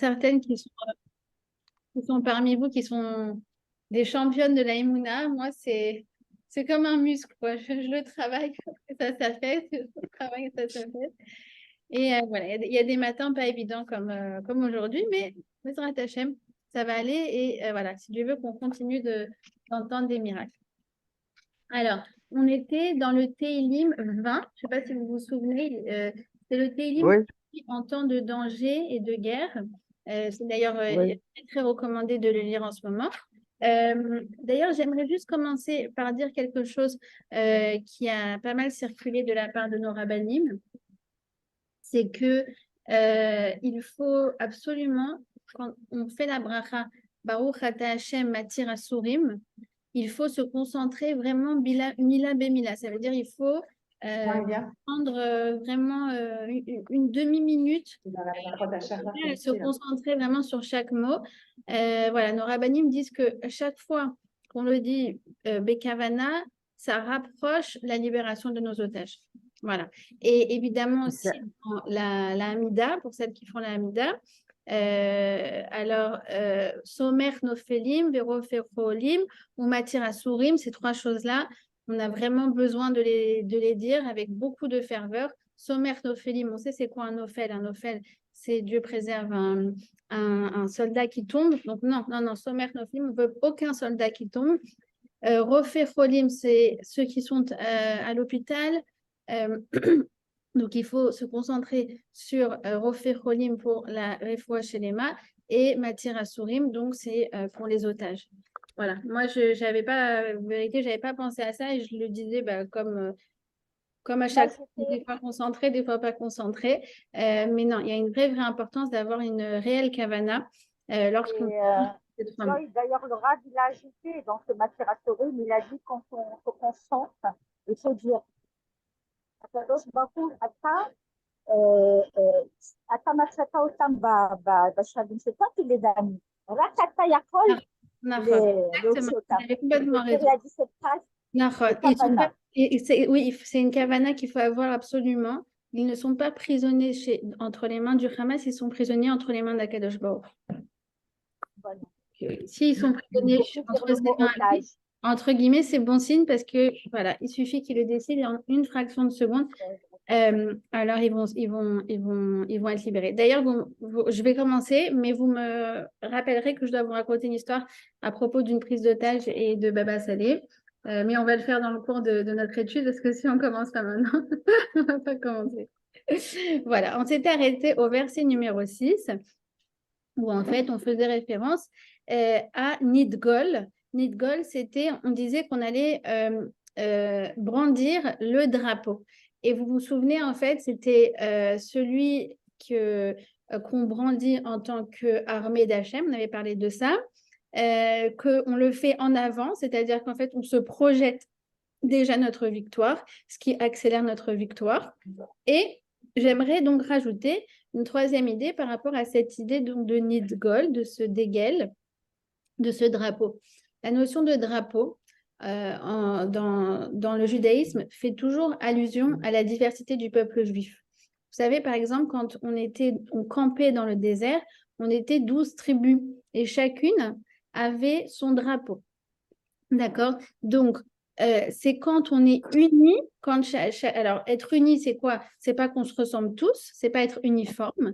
certaines qui sont parmi vous, qui sont des championnes de la Emouna. Moi, c'est comme un muscle, quoi. Je le travaille et ça s'affaisse, je le travaille et ça s'affaisse. Et voilà, il y a des matins pas évidents comme aujourd'hui, mais Bezrat Hachem, ça va aller. Et voilà, si Dieu veut qu'on continue d'entendre des miracles. Alors, on était dans le Télim 20, je ne sais pas si vous vous souvenez, c'est le Télim Oui, en temps de danger et de guerre. C'est d'ailleurs oui. très recommandé de le lire en ce moment. D'ailleurs, j'aimerais juste commencer par dire quelque chose qui a pas mal circulé de la part de nos rabbinim, c'est que il faut absolument, quand on fait la bracha, Baruch Ata Hashem Matir Asurim, il faut se concentrer vraiment mila bemila. Ça veut dire il faut prendre vraiment une demi-minute et se concentrer vraiment sur chaque mot. Voilà, nos rabbinim disent que à chaque fois qu'on le dit Bekavana, ça rapproche la libération de nos otages. Voilà. Et évidemment aussi la Hamida, pour celles qui font la Hamida. Alors, Somer Nofelim, Veroferolim, ou Matir Asurim, ces trois choses-là, on a vraiment besoin de les dire avec beaucoup de ferveur. Somer Nofelim, on sait c'est quoi un Nophel. Un Nophel, c'est Dieu préserve un soldat qui tombe. Donc, non, Somer Nofelim, on ne veut aucun soldat qui tombe. Rofer c'est ceux qui sont à l'hôpital. Euh, donc, il faut se concentrer sur Rofer Cholim pour la Refoua Shelema et Matir Asurim, donc c'est pour les otages. Voilà, moi, j'avais pas, en vérité, j'avais pas pensé à ça et je le disais comme à chaque fois, des fois concentré, des fois pas concentré. Mais non, il y a une vraie importance d'avoir une réelle kavana lorsqu'on fait ces 3 mots. D'ailleurs, le Rav, il a ajouté dans ce Matirasorim, il a dit quand on se concentre, il faut dire Akadosh Baruch Ata, Ata Matzata Otam Bashavim, c'est toi qui les as mis. Rak Ata Yakol, Exactement, vous avez complètement raison. Il a dit cette phrase. Oui, c'est une kavana qu'il faut avoir absolument. Ils ne sont pas prisonniers entre les mains du Hamas, ils sont prisonniers entre les mains d'Akadosh Baruch. Voilà. S'ils sont prisonniers entre guillemets, c'est bon signe parce que voilà, il suffit qu'ils le décident en une fraction de seconde. Alors ils vont être libérés. D'ailleurs, je vais commencer, mais vous me rappellerez que je dois vous raconter une histoire à propos d'une prise d'otage et de Baba Salé. Mais on va le faire dans le cours de notre étude parce que si on commence pas maintenant, on ne va pas commencer. Voilà, on s'était arrêté au verset numéro 6 où en fait on faisait référence à Nidgol. Nidgol, c'était, on disait qu'on allait brandir le drapeau. Et vous vous souvenez, en fait, c'était celui qu'on brandit en tant qu'armée d'Hachem, on avait parlé de ça, qu'on le fait en avant, c'est-à-dire qu'en fait, on se projette déjà notre victoire, ce qui accélère notre victoire. Et j'aimerais donc rajouter une troisième idée par rapport à cette idée donc, de Nidgol, de ce dégel, de ce drapeau. La notion de drapeau dans le judaïsme fait toujours allusion à la diversité du peuple juif. Vous savez, par exemple, quand on campait dans le désert, on était 12 tribus et chacune avait son drapeau. D'accord? Donc, c'est quand on est unis, alors être unis, c'est quoi? C'est pas qu'on se ressemble tous, c'est pas être uniforme.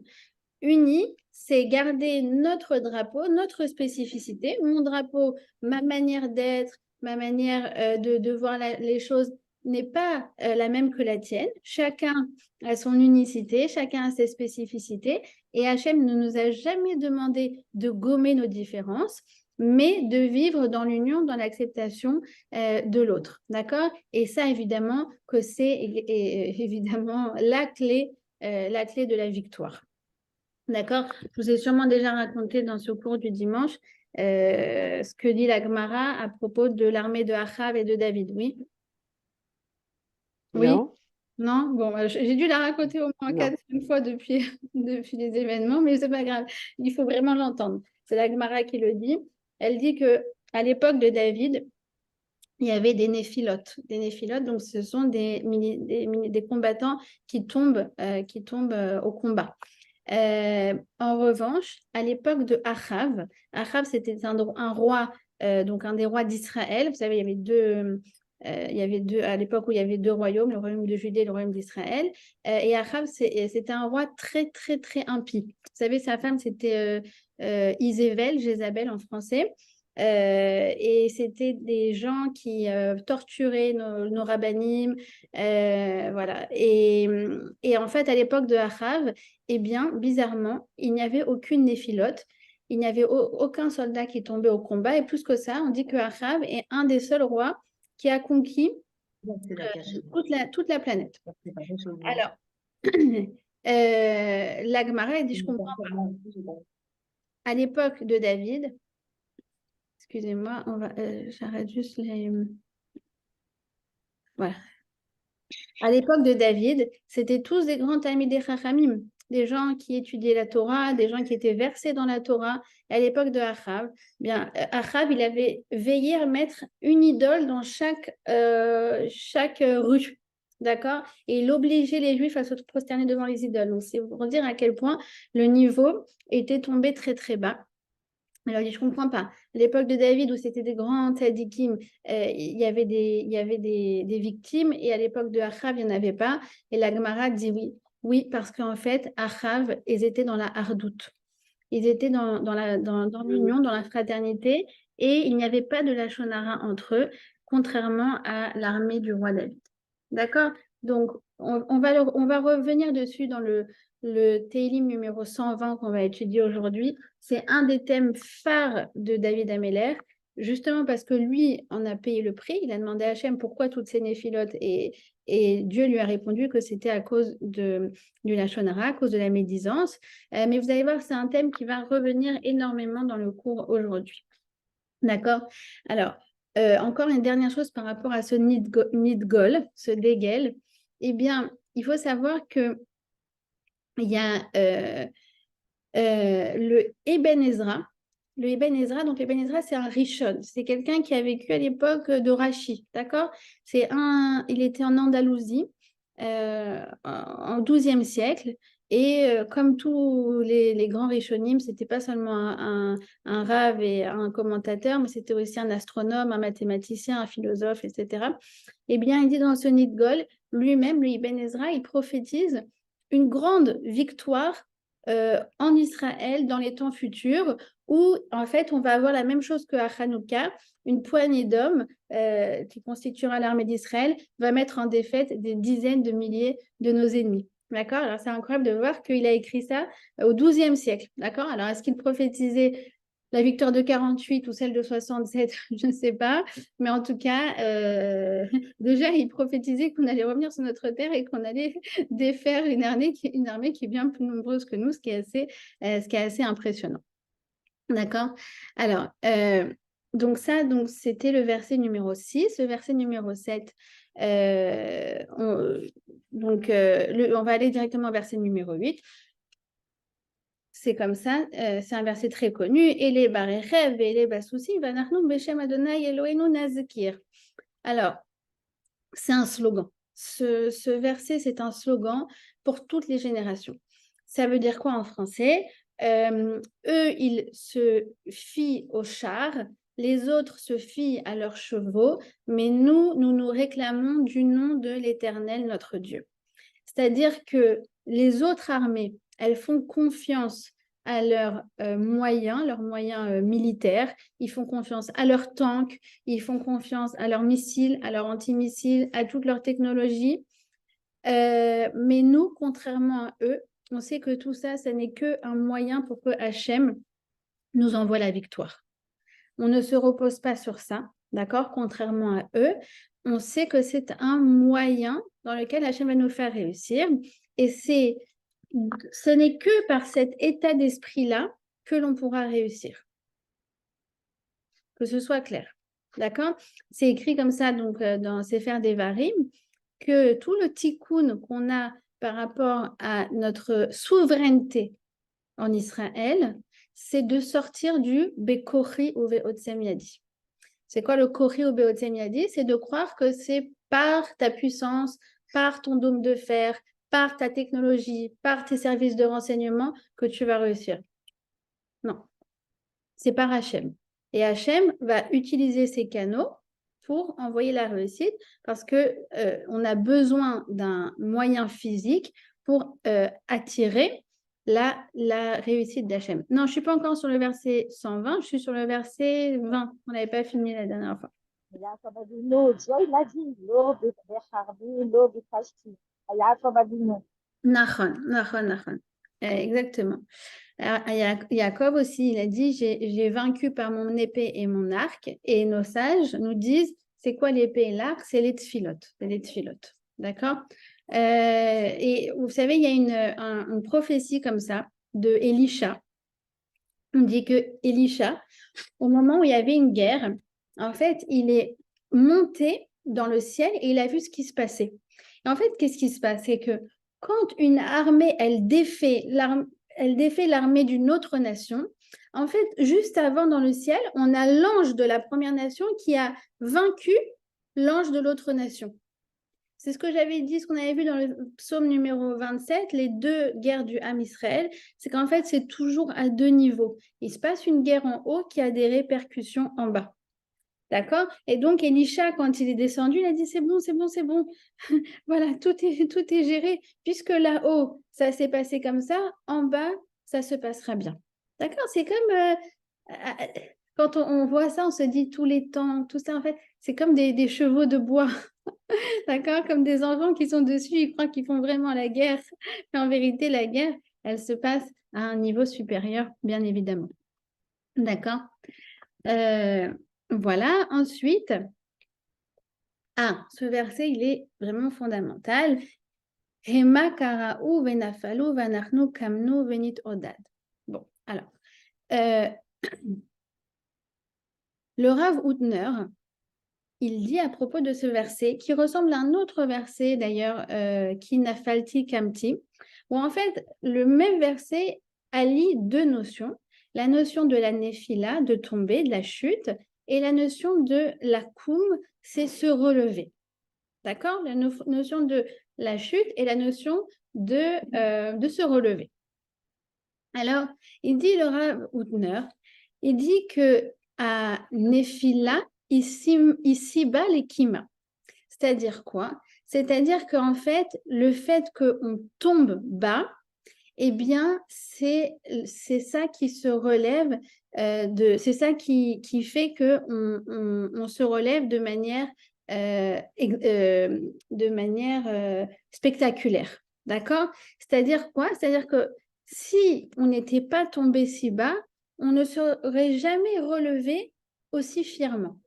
Unis, c'est garder notre drapeau, notre spécificité. Mon drapeau, ma manière d'être, ma manière de voir les choses n'est pas la même que la tienne. Chacun a son unicité, chacun a ses spécificités. Et Hachem ne nous a jamais demandé de gommer nos différences, mais de vivre dans l'union, dans l'acceptation de l'autre. D'accord? Et ça, évidemment, que c'est évidemment la clé de la victoire. D'accord? Je vous ai sûrement déjà raconté dans ce cours du dimanche ce que dit la Gemara à propos de l'armée de Achav et de David. Oui? Oui? Non. Non? Bon, j'ai dû la raconter au moins 4-5 fois depuis les événements, mais c'est pas grave. Il faut vraiment l'entendre. C'est la Gemara qui le dit. Elle dit que à l'époque de David, il y avait des néphilotes. Des néphilotes, donc ce sont des combattants qui tombent au combat. En revanche, à l'époque de Achav, c'était un roi, donc un des rois d'Israël. Vous savez, il y avait deux, à l'époque où il y avait deux royaumes, le royaume de Judée et le royaume d'Israël. Et Achav, c'était un roi très, très, très impie. Vous savez, sa femme, c'était Isével, Jézabel en français. Et c'était des gens qui torturaient nos rabbinim, voilà. Et en fait, à l'époque de Achav, eh bien, bizarrement, il n'y avait aucune néphilote. Il n'y avait aucun soldat qui tombait au combat. Et plus que ça, on dit que Achav est un des seuls rois qui a conquis toute la planète. Alors, la Gemara, elle dit, je comprends pas. À l'époque de David, excusez-moi, j'arrête juste les... Voilà. À l'époque de David, c'était tous des grands Talmidei Chachamim, des gens qui étudiaient la Torah, des gens qui étaient versés dans la Torah. Et à l'époque de Achav, bien, Achav, il avait veillé à mettre une idole dans chaque rue. D'accord? Et il obligeait les Juifs à se prosterner devant les idoles. Donc, c'est pour dire à quel point le niveau était tombé très, très bas. Alors, je ne comprends pas. À l'époque de David, où c'était des grands tzadikim, il y avait des victimes, et à l'époque de Achav, il n'y en avait pas. Et la Gemara dit oui. Oui, parce qu'en fait, Achav, ils étaient dans la hardoute. Ils étaient dans l'union, dans la fraternité, et il n'y avait pas de lachon hara entre eux, contrairement à l'armée du roi David. D'accord? Donc, on va revenir dessus dans le Télim numéro 120 qu'on va étudier aujourd'hui. C'est un des thèmes phares de David Ameller, justement parce que lui en a payé le prix. Il a demandé à Hachem pourquoi toutes ces néphilotes, et Dieu lui a répondu que c'était à cause du lachon hara, à cause de la médisance. Mais vous allez voir, c'est un thème qui va revenir énormément dans le cours aujourd'hui. D'accord? Alors, encore une dernière chose par rapport à ce nidgol, ce dégel. Eh bien, il faut savoir que il y a le Eben Ezra. Le Eben Ezra, donc Eben Ezra, c'est un Rishon. C'est quelqu'un qui a vécu à l'époque de Rachi, d'accord? Il était en Andalousie en XIIe siècle. Et comme tous les grands Rishonim, c'était pas seulement un rave et un commentateur, mais c'était aussi un astronome, un mathématicien, un philosophe, etc. Eh bien, il dit dans ce Nidgol, lui-même, lui, Ibn Ezra, il prophétise une grande victoire en Israël dans les temps futurs, où en fait on va avoir la même chose qu'à Hanouka, une poignée d'hommes qui constituera l'armée d'Israël va mettre en défaite des dizaines de milliers de nos ennemis. D'accord? Alors c'est incroyable de voir qu'il a écrit ça au XIIe siècle. D'accord? Alors est-ce qu'il prophétisait la victoire de 48 ou celle de 67? Je ne sais pas. Mais en tout cas, déjà, il prophétisait qu'on allait revenir sur notre terre et qu'on allait défaire une armée qui est bien plus nombreuse que nous, ce qui est assez impressionnant. D'accord? Alors, donc c'était le verset numéro 6. Le verset numéro 7, on va aller directement au verset numéro 8. C'est comme ça, c'est un verset très connu. Et les barechev et les basousi, vanachnu beshem Adonai Eloheinu nazkir. Alors, c'est un slogan. Ce verset, c'est un slogan pour toutes les générations. Ça veut dire quoi en français? Eux, ils se fient aux chars, les autres se fient à leurs chevaux, mais nous réclamons du nom de l'Éternel, notre Dieu. C'est-à-dire que les autres armées, elles font confiance à leurs moyens militaires, ils font confiance à leurs tanks, ils font confiance à leurs missiles, à leurs antimissiles, à toute leur technologie. Mais nous, contrairement à eux, on sait que tout ça, ça n'est qu'un moyen pour que Hachem nous envoie la victoire. On ne se repose pas sur ça, d'accord? Contrairement à eux, on sait que c'est un moyen dans lequel Hachem va nous faire réussir. Et ce n'est que par cet état d'esprit-là que l'on pourra réussir. Que ce soit clair. D'accord? C'est écrit comme ça donc, dans Sefer Devarim, que tout le tikkun qu'on a par rapport à notre souveraineté en Israël, c'est de sortir du Bekori ou Ve'otsem Yadi. C'est quoi le Kori ou Ve'otsem Yadi? C'est de croire que c'est par ta puissance, par ton dôme de fer, par ta technologie, par tes services de renseignement que tu vas réussir. Non, c'est par Hachem. Et Hachem va utiliser ces canaux pour envoyer la réussite parce que on a besoin d'un moyen physique pour attirer la réussite d'Hachem. Non, je ne suis pas encore sur le verset 120, je suis sur le verset 20. On n'avait pas fini la dernière fois. יעקב אבינו, ג'וי לדי, לא בחרבי, לא ביקשתי. יעקב אבינו. Nachon. Exactement. Alors, Jacob aussi, il a dit, j'ai vaincu par mon épée et mon arc. Et nos sages nous disent, c'est quoi l'épée et l'arc? C'est les tfilotes. C'est les tfilotes. D'accord? Et vous savez, il y a une prophétie comme ça de Élisha. On dit que Élisha, au moment où il y avait une guerre, en fait, il est monté dans le ciel et il a vu ce qui se passait. Et en fait, qu'est-ce qui se passe? C'est que quand une armée, elle défait l'armée d'une autre nation, en fait, juste avant dans le ciel, on a l'ange de la première nation qui a vaincu l'ange de l'autre nation. C'est ce que j'avais dit, ce qu'on avait vu dans le psaume numéro 27, les deux guerres du Ham Israël, c'est qu'en fait, c'est toujours à deux niveaux. Il se passe une guerre en haut qui a des répercussions en bas. D'accord? Et donc, Elisha, quand il est descendu, il a dit, c'est bon. Voilà, tout est géré. Puisque là-haut, ça s'est passé comme ça, en bas, ça se passera bien. D'accord? C'est comme quand on voit ça, on se dit tous les temps, tout ça, en fait, c'est comme des chevaux de bois. D'accord? Comme des enfants qui sont dessus, ils croient qu'ils font vraiment la guerre. Mais en vérité, la guerre, elle se passe à un niveau supérieur, bien évidemment. D'accord? Voilà. Ensuite, ce verset, il est vraiment fondamental. Hema kara'u venafalu vanachnu kamnu venit odad. Bon, alors, le Rav Hutner, il dit à propos de ce verset, qui ressemble à un autre verset d'ailleurs, qui nafalti kamti, où en fait, le même verset allie deux notions, la notion de la néphila, de tomber, de la chute, et la notion de la koum, c'est se relever. D'accord? La notion de la chute et la notion de se relever. Alors, il dit le Rav Hutner, il dit que à Nephila, ici-bas les kima. C'est-à-dire quoi? C'est-à-dire qu'en fait, le fait qu'on tombe bas, eh bien, c'est ça qui se relève, c'est ça qui fait qu'on se relève de manière spectaculaire. D'accord? C'est-à-dire quoi? C'est-à-dire que si on n'était pas tombé si bas, on ne serait jamais relevé aussi fièrement.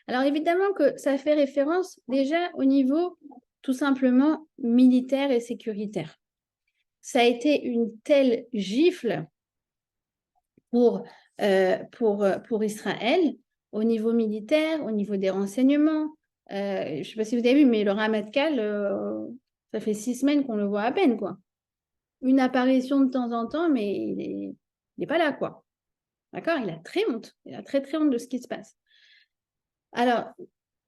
Alors évidemment que ça fait référence déjà au niveau tout simplement militaire et sécuritaire. Ça a été une telle gifle pour Israël au niveau militaire, au niveau des renseignements. Je ne sais pas si vous avez vu, mais le Ramatkal, ça fait 6 semaines qu'on le voit à peine, quoi. Une apparition de temps en temps, mais il n'est pas là, quoi. D'accord? Il a très honte. Il a très, très honte de ce qui se passe. Alors,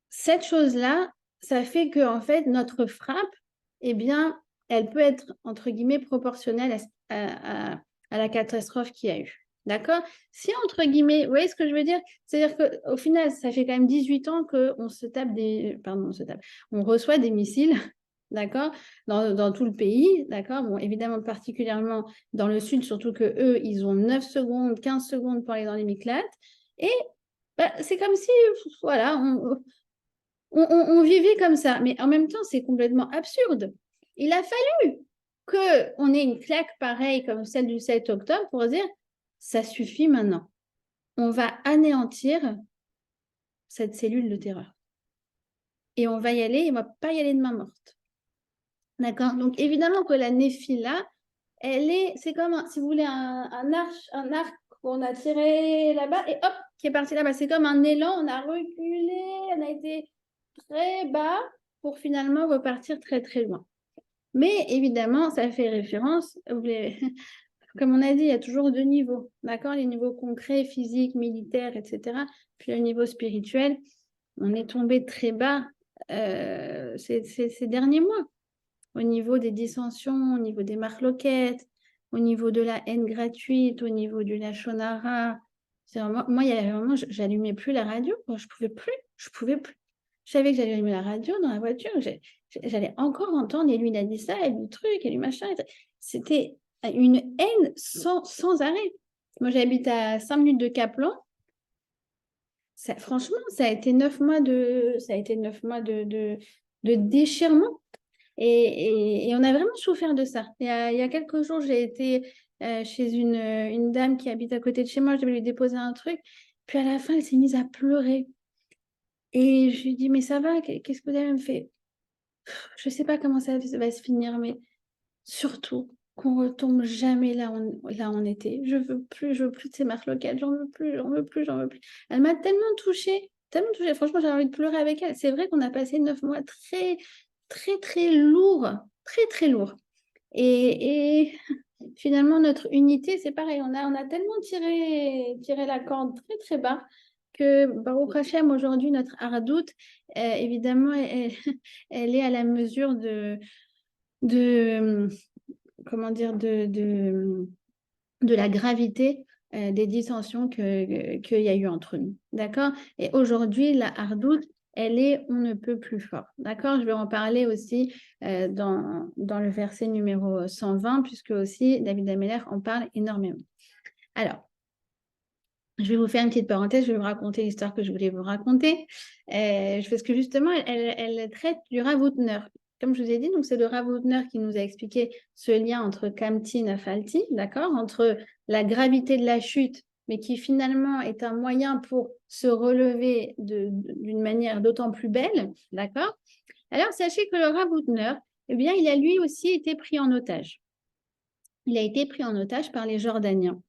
cette chose-là, ça fait que, en fait, notre frappe, eh bien, elle peut être, entre guillemets, proportionnelle à la catastrophe qu'il y a eu. D'accord? Si, entre guillemets, vous voyez ce que je veux dire? C'est-à-dire qu'au final, ça fait quand même 18 ans qu'on se tape on reçoit des missiles, d'accord? Dans tout le pays, d'accord? Bon, évidemment, particulièrement dans le sud, surtout que eux, ils ont 9 secondes, 15 secondes pour aller dans les Miklats. Et c'est comme si, voilà, on vivait comme ça. Mais en même temps, c'est complètement absurde. Il a fallu qu'on ait une claque pareille comme celle du 7 octobre pour dire, ça suffit maintenant. On va anéantir cette cellule de terreur. Et on va y aller, on ne va pas y aller de main morte. D'accord? Donc, évidemment que la néphila, c'est comme, si vous voulez, un arc qu'on a tiré là-bas et hop, qui est parti là-bas. C'est comme un élan, on a reculé, on a été très bas pour finalement repartir très, très loin. Mais évidemment, ça fait référence, comme on a dit, il y a toujours deux niveaux, d'accord? Les niveaux concrets, physiques, militaires, etc. Puis le niveau spirituel, on est tombé très bas ces derniers mois. au niveau des dissensions, au niveau des marloquettes, au niveau de la haine gratuite, au niveau du lachon hara. Moi, il y avait vraiment, j'allumais plus la radio, quoi. Je pouvais plus. Je savais que j'allais allumer la radio dans la voiture. J'allais encore entendre, et lui, il a dit ça, et lui, truc, et lui, machin. C'était une haine sans arrêt. Moi, j'habite à 5 minutes de Kaplan. Franchement, ça a été 9 mois de déchirement. Et on a vraiment souffert de ça. Il y a quelques jours, j'ai été chez une dame qui habite à côté de chez moi. Je devais lui déposer un truc. Puis à la fin, elle s'est mise à pleurer. Et je lui ai dit, mais ça va, qu'est-ce que vous avez? Elle me fait, je ne sais pas comment ça va se finir, mais surtout qu'on ne retombe jamais là où on était. Je veux plus de ces marques locales. J'en veux plus. Elle m'a tellement touchée, tellement touchée. Franchement, j'avais envie de pleurer avec elle. C'est vrai qu'on a passé 9 mois très, très, très lourds. Très, très lourds. Et finalement, notre unité, c'est pareil. On a tellement tiré la corde très, très bas que Baruch Hashem, aujourd'hui, notre hardout, évidemment, elle est à la mesure de comment dire, de la gravité des dissensions qu'il y a eu entre nous. D'accord? Et aujourd'hui, la hardout, elle est on ne peut plus fort. D'accord? Je vais en parler aussi dans le verset numéro 120, puisque aussi David Ameller en parle énormément. Alors, je vais vous faire une petite parenthèse, je vais vous raconter l'histoire que je voulais vous raconter. Parce que justement, elle traite du Rav Hutner. Comme je vous ai dit, donc c'est le Rav Hutner qui nous a expliqué ce lien entre Kamti et Nafalti, d'accord, entre la gravité de la chute, mais qui finalement est un moyen pour se relever d'une manière d'autant plus belle, d'accord. Alors, sachez que le Rav Hutner, eh bien, il a lui aussi été pris en otage. Il a été pris en otage par les Jordaniens.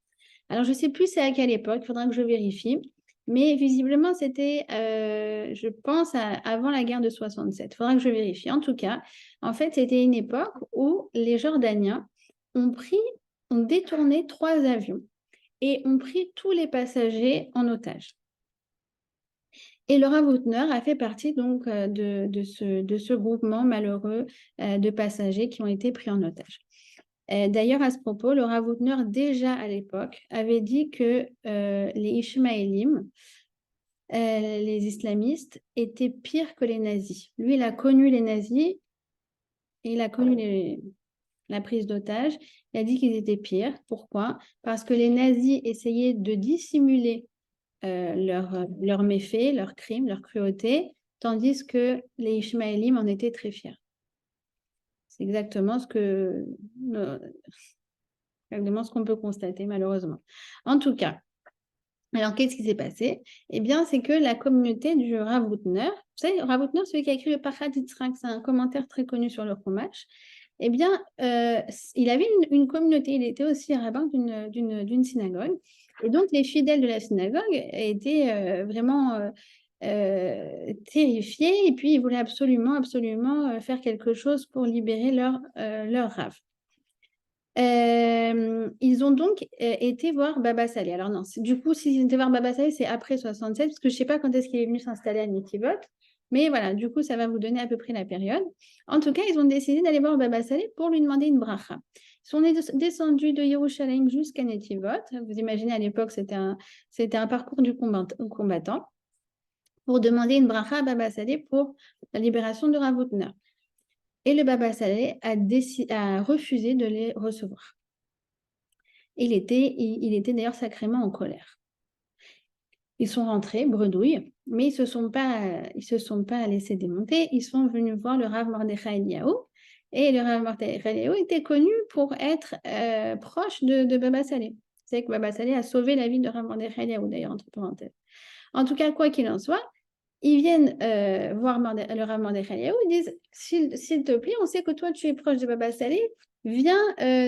Alors, je ne sais plus c'est à quelle époque, il faudra que je vérifie. Mais visiblement, c'était, je pense, avant la guerre de 67. Il faudra que je vérifie. En tout cas, en fait, c'était une époque où les Jordaniens ont détourné 3 avions et ont pris tous les passagers en otage. Et Laura Woutner a fait partie donc de ce groupement malheureux de passagers qui ont été pris en otage. D'ailleurs, à ce propos, Laura Woutner, déjà à l'époque, avait dit que les Ishmaélim, les islamistes, étaient pires que les nazis. Lui, il a connu les nazis, et il a connu la prise d'otages. Il a dit qu'ils étaient pires. Pourquoi? Parce que les nazis essayaient de dissimuler leurs méfaits, leurs crimes, leur cruauté, tandis que les Ishmaélim en étaient très fiers. C'est exactement ce qu'on peut constater, malheureusement. En tout cas, alors qu'est-ce qui s'est passé? Eh bien, c'est que la communauté du Rav Hutner, vous savez, Rav Hutner, celui qui a écrit le Pachad Yitzhak, c'est un commentaire très connu sur le Chumash, eh bien, il avait une communauté, il était aussi rabbin d'une synagogue, et donc les fidèles de la synagogue étaient vraiment terrifiés, et puis ils voulaient absolument faire quelque chose pour libérer leur Rav. Ils ont donc été voir Baba Salé. Alors non, du coup, s'ils étaient voir Baba Salé, c'est après 67, parce que je ne sais pas quand est-ce qu'il est venu s'installer à Netivot. Mais voilà, du coup, ça va vous donner à peu près la période. En tout cas, ils ont décidé d'aller voir Baba Salé pour lui demander une bracha. Ils sont descendus de Yerushalayim jusqu'à Netivot. Vous imaginez, à l'époque, c'était un parcours du combattant pour demander une bracha à Baba Salé pour la libération de Rav Hutner. Et le Baba Salé a refusé de les recevoir. Il était d'ailleurs sacrément en colère. Ils sont rentrés, bredouille, mais ils ne se sont pas laissés démonter. Ils sont venus voir le Rav Mordechai Eliyahu. Et le Rav Mordechai Eliyahu était connu pour être proche de Baba Salé. Vous savez que Baba Salé a sauvé la vie de Rav Mordechai Eliyahu, d'ailleurs, entre parenthèses. En tout cas, quoi qu'il en soit, ils viennent voir le Rav Mordechai Eliyahu, ils disent s'il te plaît, on sait que toi tu es proche de Baba Salé, viens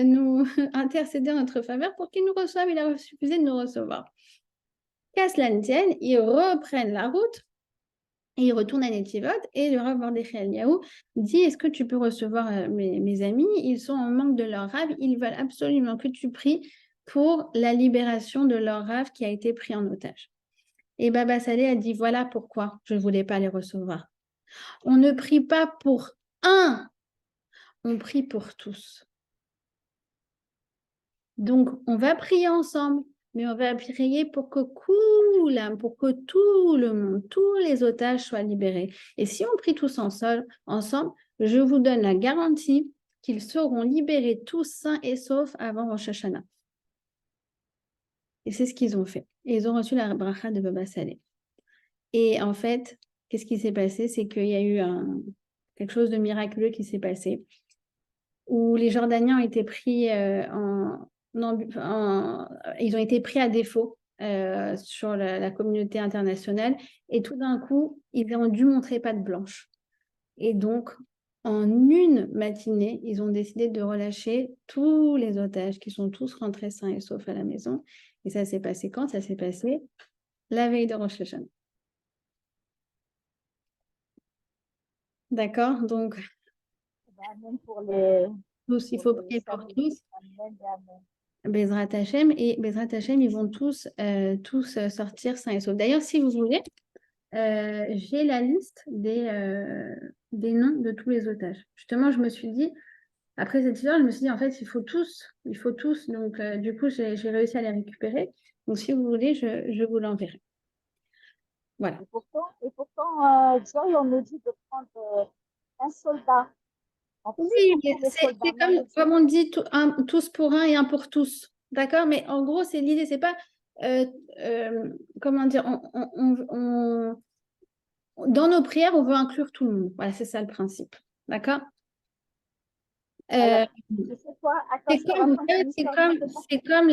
nous intercéder en notre faveur pour qu'il nous reçoive. Il a refusé de nous recevoir. Qu'à cela ne tienne, ils reprennent la route et ils retournent à Netivot. Et le Rav Mordechai Eliyahu dit est-ce que tu peux recevoir mes amis? Ils sont en manque de leur Rav, ils veulent absolument que tu pries pour la libération de leur Rav qui a été pris en otage. Et Baba Salé a dit, voilà pourquoi je ne voulais pas les recevoir. On ne prie pas pour un, on prie pour tous. Donc, on va prier ensemble, mais on va prier pour que tout le monde, tous les otages soient libérés. Et si on prie tous ensemble, je vous donne la garantie qu'ils seront libérés tous sains et saufs avant Rosh Hashanah. Et c'est ce qu'ils ont fait. Et ils ont reçu la bracha de Baba Saleh. Et en fait, qu'est-ce qui s'est passé? C'est qu'il y a eu quelque chose de miraculeux qui s'est passé, où les Jordaniens ont été pris ils ont été pris à défaut sur la communauté internationale, et tout d'un coup, ils ont dû montrer patte blanche. Et donc, en une matinée, ils ont décidé de relâcher tous les otages qui sont tous rentrés sains et saufs à la maison. Et ça s'est passé quand? Ça s'est passé la veille de Rosh Hashanah. D'accord? Donc, Amen pour les, tous, il faut prier pour saluts. tous. Amen et amen. Bezrat Hashem, et Bezrat Hashem, ils vont tous sortir sains et saufs. D'ailleurs, si vous voulez, j'ai la liste des noms de tous les otages. Justement, je me suis dit, après cette histoire, je me suis dit, en fait, il faut tous. Donc, du coup, j'ai réussi à les récupérer. Donc, si vous voulez, je vous l'enverrai. Voilà. Et pourtant Joy, on nous dit de prendre un soldat. Oui, c'est comme on dit, tous pour un et un pour tous. D'accord? Mais en gros, c'est l'idée, c'est pas, comment dire, dans nos prières, on veut inclure tout le monde. Voilà, c'est ça le principe. D'accord? Alors, tu sais quoi? Attends, C'est je te comme, raconte une c'est histoire comme, justement. c'est comme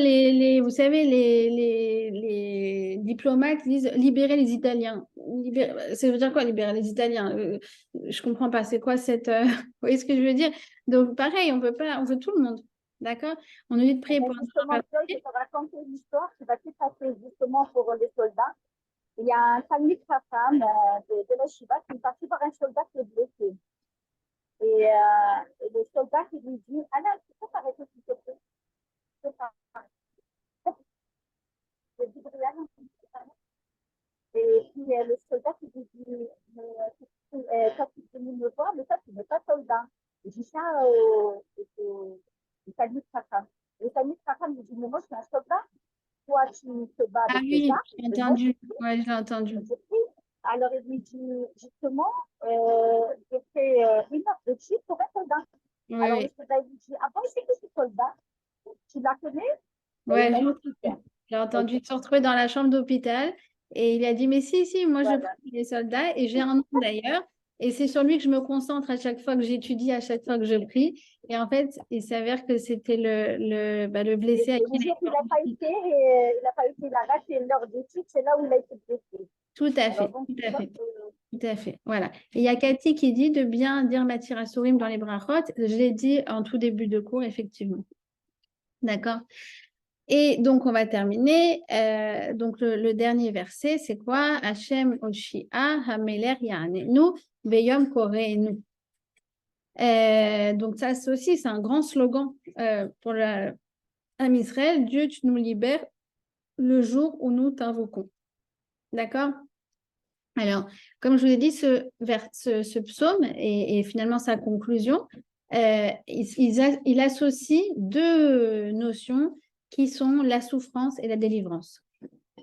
vous savez, les diplomates disent libérer les Italiens. Ça veut dire quoi, libérer les Italiens? Je comprends pas. C'est quoi cette. Vous voyez ce que je veux dire? Donc, pareil, on veut tout le monde. D'accord? On nous dit de Eh prier bien, pour un justement, Joy, je vais te raconter une histoire qui va tout passer justement pour les soldats. Il y a un Talmid Chacham de la Shiva qui est parti voir un soldat qui est blessé. Et le soldat qui lui dit, Alain, tu peux t'arrêter s'il te plaît? Je peux pas. Je dis, Brian, et puis le soldat qui lui dit, quand tu es venu me voir, mais toi, tu n'es pas soldat. Et je dis ça au Talmid Chacham. Le Talmid Chacham lui dit, mais moi, je suis un soldat. Toi, tu te bats Ah avec tes oui, armes, j'ai et moi, entendu. Ouais, j'ai entendu. je prie. Alors, il lui dit, justement, je fais une heure de suite pour un soldat. Oui, Alors, le oui. soldat lui dit, ah bon, c'est qui ce soldat? Tu la connais? Et il Ouais, m'a j'ai dit, entendu. J'ai ok, entendu se retrouver dans la chambre d'hôpital et il a dit, mais si, moi je prie voilà. les soldats et j'ai un nom d'ailleurs et c'est sur lui que je me concentre à chaque fois que j'étudie, à chaque fois que je prie. Et en fait, il s'avère que c'était le blessé à Et qui le il jour où a il a raté l'heure d'étude, c'est là où il a été blessé. Tout à Alors, fait, donc, tout tu à vois fait, que tout à fait. Voilà. Et il y a Cathy qui dit de bien dire Mathira Sourim dans les brachot. Je l'ai dit en tout début de cours, effectivement. D'accord? Et donc, on va terminer. Donc, le dernier verset, c'est quoi? Hachem Oshia Hameler Yaanenu Beyom Koreenu. Donc, ça c'est aussi, c'est un grand slogan pour l'âme Israël. Dieu, tu nous libères le jour où nous t'invoquons. D'accord? Alors, comme je vous ai dit, ce psaume et finalement sa conclusion, il associe deux notions qui sont la souffrance et la délivrance.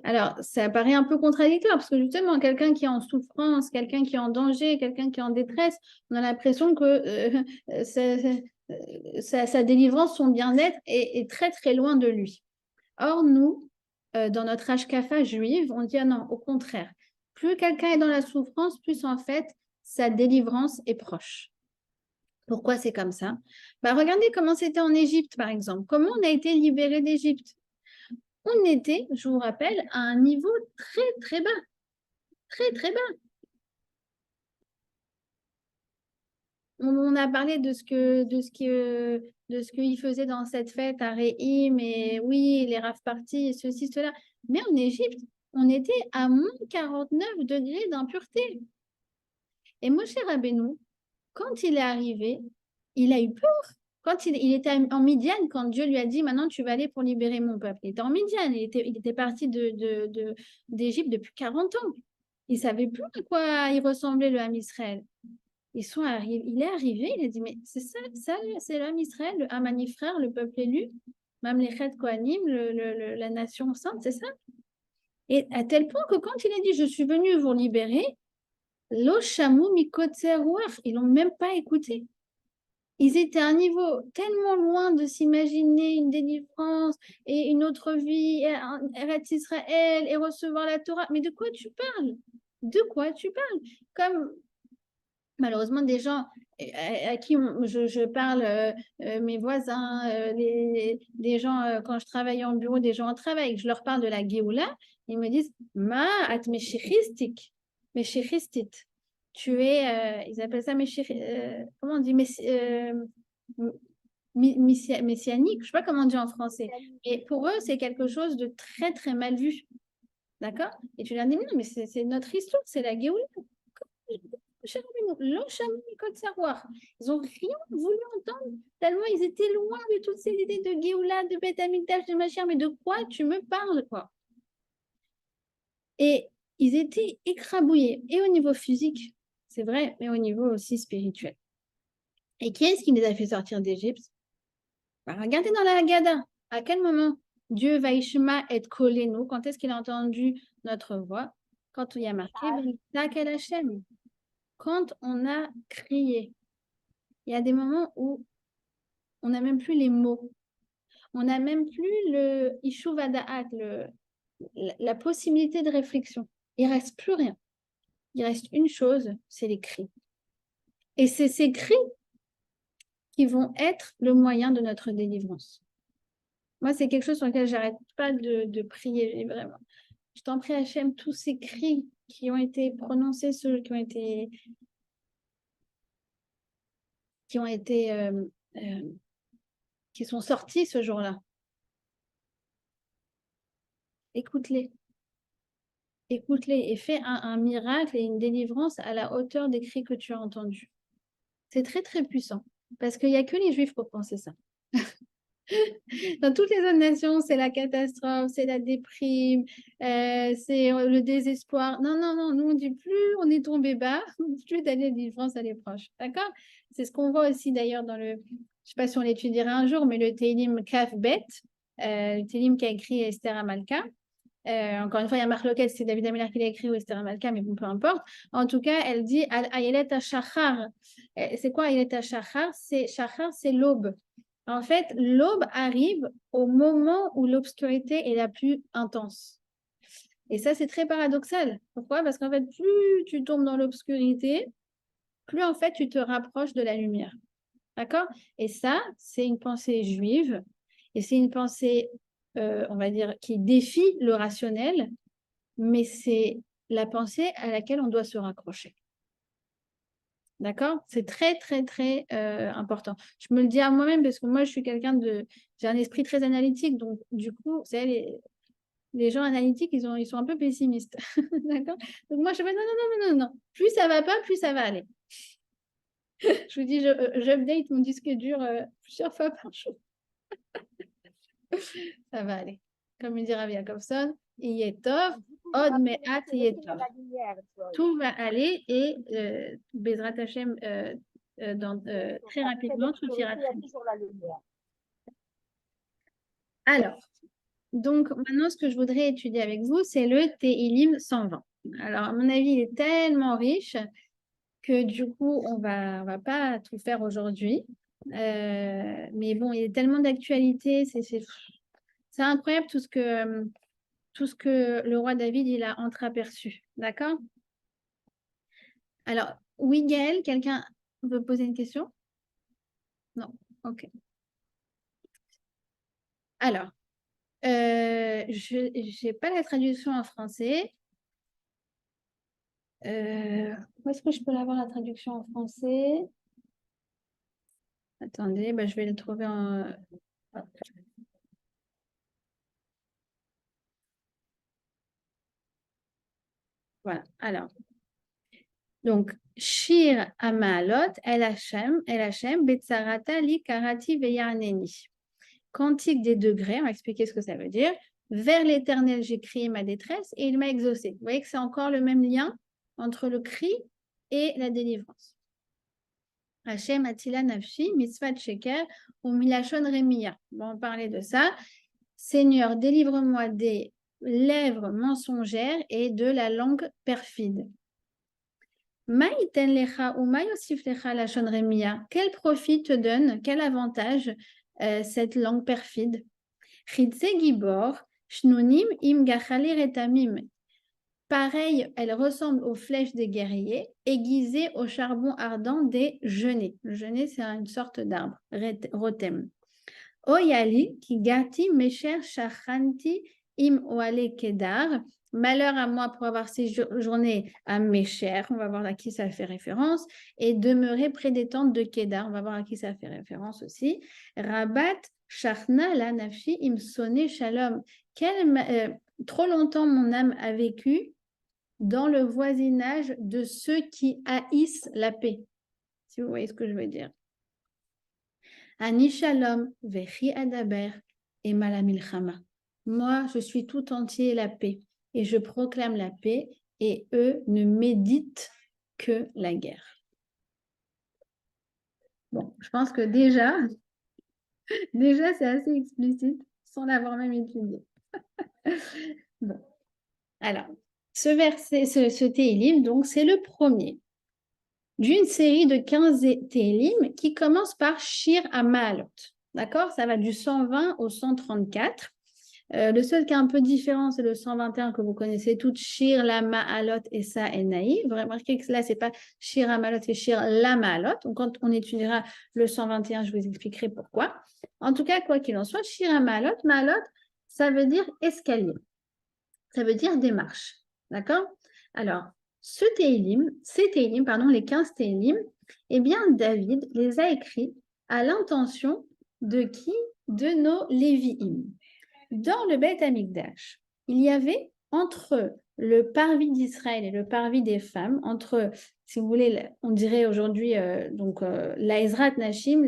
Alors, ça paraît un peu contradictoire parce que justement, quelqu'un qui est en souffrance, quelqu'un qui est en danger, quelqu'un qui est en détresse, on a l'impression que sa délivrance, son bien-être est très très loin de lui. Or, nous, dans notre Hashkafa juive, on dit ah non, au contraire. Plus quelqu'un est dans la souffrance, plus en fait, sa délivrance est proche. Pourquoi c'est comme ça? Regardez comment c'était en Égypte, par exemple. Comment on a été libéré d'Égypte? On était, je vous rappelle, à un niveau très, très bas. Très, très bas. On a parlé de ce qu'il faisait dans cette fête à Réhim, et oui, les rave parties, ceci, cela. Mais en Égypte, on était à moins 49 degrés d'impureté. Et Moshe Rabbeinu, quand il est arrivé, il a eu peur. Quand il était en Midian, quand Dieu lui a dit, maintenant tu vas aller pour libérer mon peuple. Il était en Midian, il était parti d'Égypte depuis 40 ans. Il ne savait plus à quoi il ressemblait le Ham Israël. il est arrivé, il a dit, mais c'est ça c'est l'homme Israël, le Hamani frère, le peuple élu, Mamlechet Kohanim, la nation sainte, c'est ça? Et à tel point que quand il a dit, je suis venu vous libérer, Lo Shamu Mikotzer Ruach, ils l'ont même pas écouté. Ils étaient à un niveau tellement loin de s'imaginer une délivrance et une autre vie, Eretz Israël et recevoir la Torah. Mais de quoi tu parles? De quoi tu parles? Comme malheureusement des gens à qui je parle, mes voisins, des gens, quand je travaille en bureau, des gens en travail, je leur parle de la Géoula, ils me disent Ma at meshiristik, meshiristit. Tu es, ils appellent ça comment on dit, messianique, je ne sais pas comment on dit en français. Et pour eux, c'est quelque chose de très, très mal vu. D'accord? Et tu leur dis, mais non, mais c'est notre histoire, c'est la Géoula. Ils n'ont rien voulu entendre, tellement ils étaient loin de toutes ces idées de Géoula, de Beth Amikdash, de Mashiach. Mais de quoi tu me parles, quoi? Et ils étaient écrabouillés, et au niveau physique, c'est vrai, mais au niveau aussi spirituel. Et qui est-ce qui les a fait sortir d'Égypte? Regardez dans la Haggadah, à quel moment Dieu va Ishma être collé nous? Quand est-ce qu'il a entendu notre voix? Quand il y a marqué Hashem. Quand on a crié. Il y a des moments où on n'a même plus les mots. On n'a même plus le Ishuvadaat, la possibilité de réflexion. Il ne reste plus rien. Il reste une chose, c'est les cris. Et c'est ces cris qui vont être le moyen de notre délivrance. Moi, c'est quelque chose sur lequel j'arrête pas de prier, vraiment. Je t'en prie, Hachem, tous ces cris qui ont été prononcés, ceux qui sont sortis ce jour-là. Écoute-les. Écoute-les et fais un miracle et une délivrance à la hauteur des cris que tu as entendus. C'est très, très puissant. Parce qu'il n'y a que les Juifs pour penser ça. Dans toutes les autres nations, c'est la catastrophe, c'est la déprime, c'est le désespoir. Non, non, non, nous on dit plus on est tombé bas, plus d'aller de délivrance à les proches. D'accord? C'est ce qu'on voit aussi d'ailleurs dans le, je ne sais pas si on l'étudiera un jour, mais le Télim Kaf Bet, le Télim qu'a écrit Esther Amalka. Encore une fois, il y a Marc Loquet, c'est David Ameller qui l'a écrit ou Esther Amalka, mais bon, peu importe. En tout cas, elle dit Ayelet HaShachar. C'est quoi Ayelet HaShachar? Shachar, c'est l'aube. En fait, l'aube arrive au moment où l'obscurité est la plus intense. Et ça, c'est très paradoxal. Pourquoi? Parce qu'en fait, plus tu tombes dans l'obscurité, plus en fait tu te rapproches de la lumière. D'accord? Et ça, c'est une pensée juive. Et c'est une pensée, on va dire, qui défie le rationnel, mais c'est la pensée à laquelle on doit se raccrocher. D'accord? C'est très, très, très important. Je me le dis à moi-même parce que moi, je suis quelqu'un de... J'ai un esprit très analytique. Donc, du coup, vous savez, les gens analytiques, ils sont un peu pessimistes. D'accord? Donc, moi, je fais non, non, non, non, non, non. Plus ça va pas, plus ça va aller. Je vous dis, j'update mon disque dur plusieurs fois par jour. Ça va aller. Comme il dit Rav Jacobson, il est tov, od me'at yetov. Tout va aller et Bezrat Hashem, très rapidement, tout ira très bien. Alors, donc maintenant, ce que je voudrais étudier avec vous, c'est le Tehillim 120. Alors, à mon avis, il est tellement riche que du coup, on va pas tout faire aujourd'hui. Mais bon, il y a tellement d'actualité, c'est incroyable tout ce que le roi David il a entreaperçu. D'accord? Alors, oui, Gaël, quelqu'un veut poser une question? Non, ok. Alors, je n'ai pas la traduction en français. Où est-ce que je peux l'avoir la traduction en français? Attendez, je vais le trouver en... Voilà, alors. Donc, Shir Amalot, El Hashem, Betsarata li karati veyaneni. Cantique des degrés, on va expliquer ce que ça veut dire. Vers l'Éternel, j'ai crié ma détresse et il m'a exaucé. Vous voyez que c'est encore le même lien entre le cri et la délivrance. Hachem Atila Nafshi, Mitzvah Sheker ou Milachon Remia. On va en parler de ça. Seigneur, délivre-moi des lèvres mensongères et de la langue perfide. Maïten lecha ou maïosif lecha lachon remia. Quel profit te donne, quel avantage cette langue perfide? Chitze gibor, shnunim im gachale retamim. Pareil, elle ressemble aux flèches des guerriers, aiguisées au charbon ardent des genêts. Le genêt, c'est une sorte d'arbre, rotem. Oyali, qui gati mesher shachanti im oale kedar. Malheur à moi pour avoir séjourné à Mécher, on va voir à qui ça fait référence, et demeurer près des tentes de Kedar, on va voir à qui ça fait référence aussi. Rabat, Shachna, la nafshi, im sonné shalom. Trop longtemps mon âme a vécu dans le voisinage de ceux qui haïssent la paix, si vous voyez ce que je veux dire. Ani shalom, vechi adaber, et malamilchama. Moi, je suis tout entier la paix. Et je proclame la paix, et eux ne méditent que la guerre. Bon, je pense que déjà c'est assez explicite, sans l'avoir même étudié. Bon, alors, ce verset, ce Télim, donc, c'est le premier d'une série de 15 Télim qui commence par Shir Amalot. D'accord? Ça va du 120 au 134. Le seul qui est un peu différent, c'est le 121 que vous connaissez toutes, Shir, la Ma'alot et Sa et Naï. Vous remarquez que là, ce n'est pas Shir Amalot, c'est Shir la Ma'alot. Donc, quand on étudiera le 121, je vous expliquerai pourquoi. En tout cas, quoi qu'il en soit, Shir Ma'alot, Ma'alot, ça veut dire escalier. Ça veut dire démarche. D'accord? Alors, ces Télim, les 15 Télim, eh bien, David les a écrits à l'intention de qui? De nos Lévi'im. Dans le Beth Amikdash, il y avait entre le parvis d'Israël et le parvis des femmes, entre, si vous voulez, on dirait aujourd'hui l'Aezrat Nashim,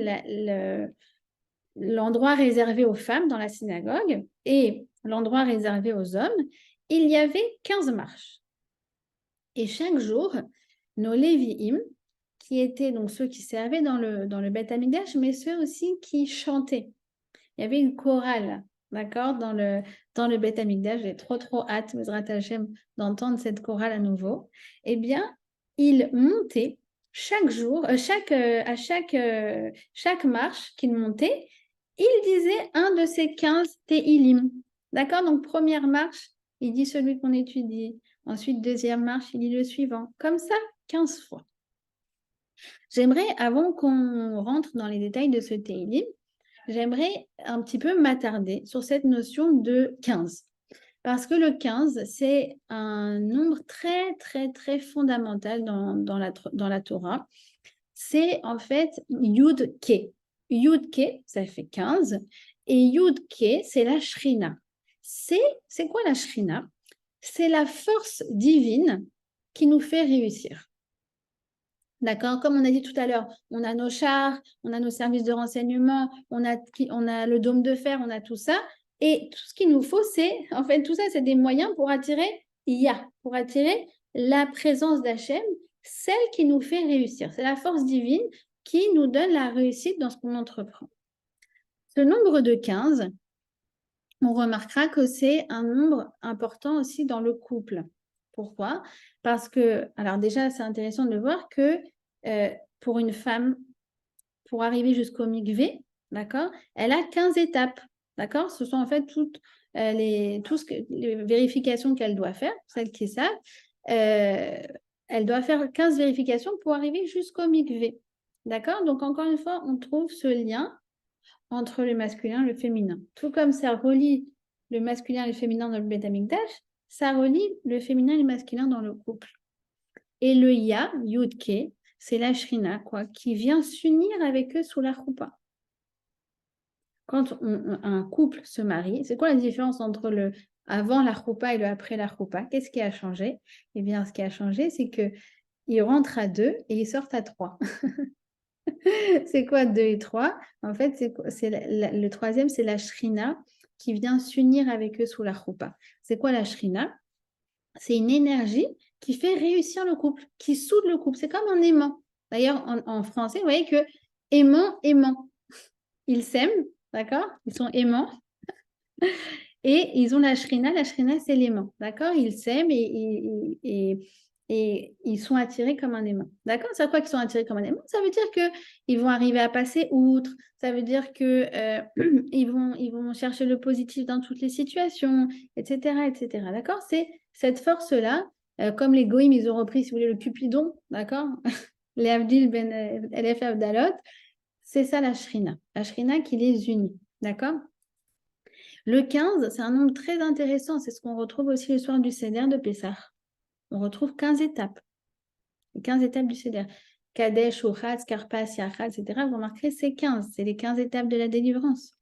l'endroit réservé aux femmes dans la synagogue et l'endroit réservé aux hommes, il y avait 15 marches. Et chaque jour, nos Lévi'im, qui étaient donc ceux qui servaient dans le Beth Amikdash, mais ceux aussi qui chantaient. Il y avait une chorale. D'accord, dans le Beth Amikdash, j'ai trop hâte, Bezrat Hashem, d'entendre cette chorale à nouveau. Eh bien, il montait chaque jour, à chaque marche qu'il montait, il disait un de ces 15 Téhilim. D'accord, donc première marche, il dit celui qu'on étudie. Ensuite, deuxième marche, il dit le suivant. Comme ça, 15 fois. J'aimerais, avant qu'on rentre dans les détails de ce Téhilim, j'aimerais un petit peu m'attarder sur cette notion de 15. Parce que le 15, c'est un nombre très, très, très fondamental dans la Torah. C'est en fait Yud-Ke. Yud-Ke, ça fait 15. Et Yud-Ke, c'est la Shrina. C'est quoi la Shrina? C'est la force divine qui nous fait réussir. D'accord? Comme on a dit tout à l'heure, on a nos chars, on a nos services de renseignement, on a le dôme de fer, on a tout ça. Et tout ce qu'il nous faut, en fait, tout ça, c'est des moyens pour attirer pour attirer la présence d'Hachem, celle qui nous fait réussir. C'est la force divine qui nous donne la réussite dans ce qu'on entreprend. Ce nombre de 15, on remarquera que c'est un nombre important aussi dans le couple. Pourquoi? Parce que, alors déjà, c'est intéressant de voir que pour une femme, pour arriver jusqu'au mikvé, d'accord, elle a 15 étapes, d'accord? Ce sont en fait toutes les vérifications qu'elle doit faire, celles qui savent. Elle doit faire 15 vérifications pour arriver jusqu'au mikvé, d'accord? Donc, encore une fois, on trouve ce lien entre le masculin et le féminin. Tout comme ça relie le masculin et le féminin dans le Beth Amikdash, ça relie le féminin et le masculin dans le couple. Et le Yud-Ke, c'est la Shrina, qui vient s'unir avec eux sous la choupa. Quand un couple se marie, c'est quoi la différence entre le avant la choupa et le après la choupa? Qu'est-ce qui a changé? Eh bien, ce qui a changé, c'est qu'ils rentrent à 2 et ils sortent à 3. C'est quoi 2 et 3? En fait, le troisième, c'est la Shrina qui vient s'unir avec eux sous la choupa. C'est quoi la Shrina? C'est une énergie qui fait réussir le couple, qui soude le couple. C'est comme un aimant, D'ailleurs, en français, vous voyez que aimant, aimant. Ils s'aiment, d'accord? Ils sont aimants. Et ils ont la shrina. La shrina, c'est l'aimant, d'accord? Ils s'aiment et ils sont attirés comme un aimant. D'accord? C'est à quoi qu'ils sont attirés comme un aimant? Ça veut dire qu'ils vont arriver à passer outre. Ça veut dire que ils vont chercher le positif dans toutes les situations, etc., etc. D'accord? C'est cette force-là, comme les goïms, ils ont repris, si vous voulez, le Cupidon, d'accord? Les Avdil ben Elef Avdalot, c'est ça la shrina qui les unit, d'accord? Le 15, c'est un nombre très intéressant. C'est ce qu'on retrouve aussi le soir du Seder de Pessah. On retrouve 15 étapes. Les 15 étapes du Seder. Kadesh, Uchatz, Karpas, Yachatz, etc. Vous remarquerez, c'est 15. C'est les 15 étapes de la délivrance.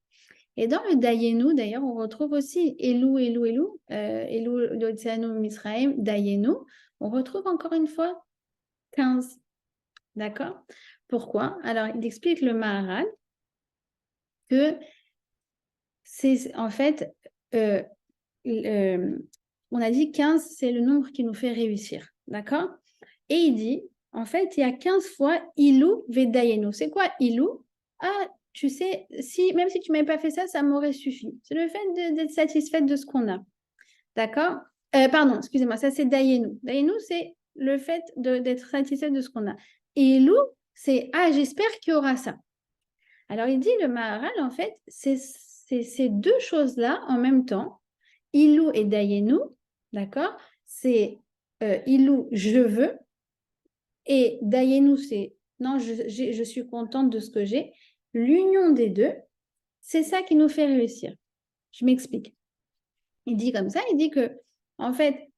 Et dans le Dayenu, d'ailleurs, on retrouve aussi Elou, Elou, Elou, Elou, Lotzianu, Misraim, Dayenu. On retrouve encore une fois 15. D'accord? Pourquoi? Alors, il explique le Maharal que c'est en fait, on a dit 15, c'est le nombre qui nous fait réussir. D'accord? Et il dit, en fait, il y a 15 fois Ilou Vedayenu. C'est quoi Ilou? Ah, tu sais, même si tu ne m'avais pas fait ça, ça m'aurait suffi. C'est le fait d'être satisfaite de ce qu'on a. D'accord? Pardon, excusez-moi, ça c'est Dayenu. Dayenu, c'est le fait d'être satisfaite de ce qu'on a. Et Ilou, c'est ah, j'espère qu'il y aura ça. Alors, il dit le Maharal, en fait, c'est ces deux choses-là en même temps, Ilou et Dayenu, d'accord? C'est Ilou, je veux, et Dayenu, c'est non, je suis contente de ce que j'ai. L'union des deux, c'est ça qui nous fait réussir. Je m'explique. Il dit comme ça, il dit que, en fait,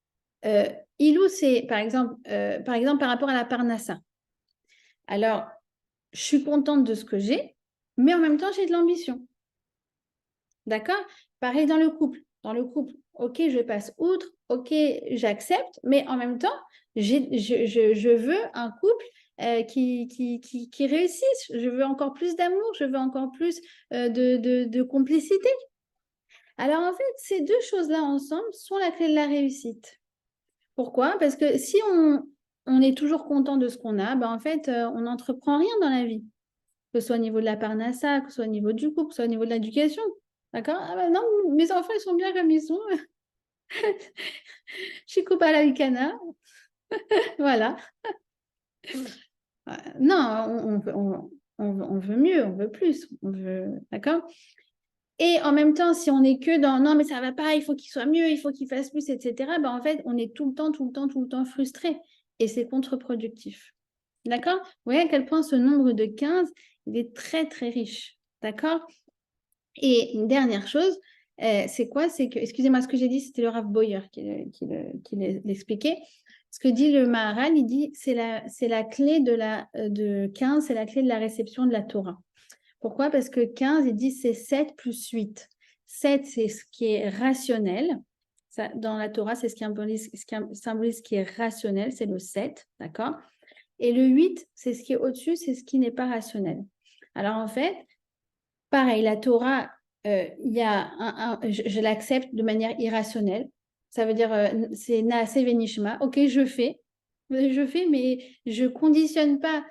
Ilou, c'est par exemple, par rapport à la Parnassa. Alors, je suis contente de ce que j'ai, mais en même temps, j'ai de l'ambition. D'accord? Pareil dans le couple. Dans le couple, ok, je passe outre, ok, j'accepte, mais en même temps, je veux un couple qui réussisse. Je veux encore plus d'amour, je veux encore plus de complicité. Alors en fait, ces deux choses-là ensemble sont la clé de la réussite. Pourquoi? Parce que si on est toujours content de ce qu'on a, ben en fait, on n'entreprend rien dans la vie, que ce soit au niveau de la parnassa, que ce soit au niveau du couple, que ce soit au niveau de l'éducation. D'accord? Ah ben non, mes enfants, ils sont bien comme ils sont. Je suis coupée à la Vicana. Voilà. Non, on veut mieux, on veut plus. On veut... D'accord? Et en même temps, si on n'est que dans non, mais ça va pas, il faut qu'il soit mieux, il faut qu'il fasse plus, etc., ben en fait, on est tout le temps, tout le temps, tout le temps frustré. Et c'est contre-productif. D'accord? Vous voyez à quel point ce nombre de 15, il est très, très riche. D'accord? Et une dernière chose, c'est quoi? C'est que, excusez-moi, ce que j'ai dit, c'était le Rav Boyer qui l'expliquait. Ce que dit le Maharal, il dit c'est la clé de 15, c'est la clé de la réception de la Torah. Pourquoi? Parce que 15, il dit c'est 7 plus 8. 7, c'est ce qui est rationnel. Ça, dans la Torah, c'est ce qui symbolise ce qui est rationnel, c'est le 7, d'accord? Et le 8, c'est ce qui est au-dessus, c'est ce qui n'est pas rationnel. Alors en fait, pareil, la Torah, il y a je l'accepte de manière irrationnelle. Ça veut dire, c'est Naase Venishma. Ok, je fais, mais je conditionne pas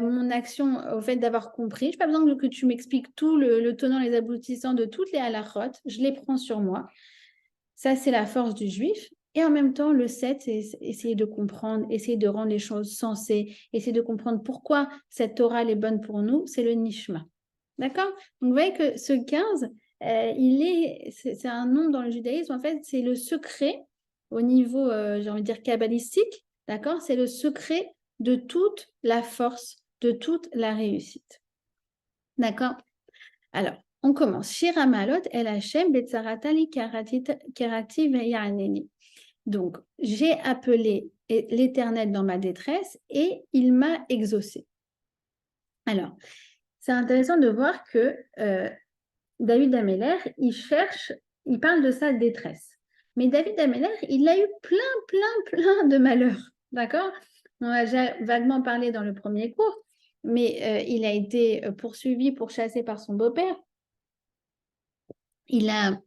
mon action au fait d'avoir compris. Je n'ai pas besoin que tu m'expliques tout le tenant, les aboutissants de toutes les halachot. Je les prends sur moi. Ça, c'est la force du juif. Et en même temps, le 7, c'est essayer de comprendre, essayer de rendre les choses sensées, essayer de comprendre pourquoi cette Torah elle est bonne pour nous. C'est le nishma. D'accord? Donc, vous voyez que ce 15, c'est un nombre dans le judaïsme, en fait, c'est le secret au niveau, j'ai envie de dire, kabbalistique. D'accord? C'est le secret de toute la force, de toute la réussite. D'accord? Alors, on commence. Shira Malot El Hashem Betzaratali Kerati Veyaneni. Donc, j'ai appelé l'Éternel dans ma détresse et il m'a exaucé. Alors, c'est intéressant de voir que David Ameller, il parle de sa détresse. Mais David Ameller, il a eu plein de malheurs. D'accord? On a déjà vaguement parlé dans le premier cours, mais il a été poursuivi, pourchassé par son beau-père. Il a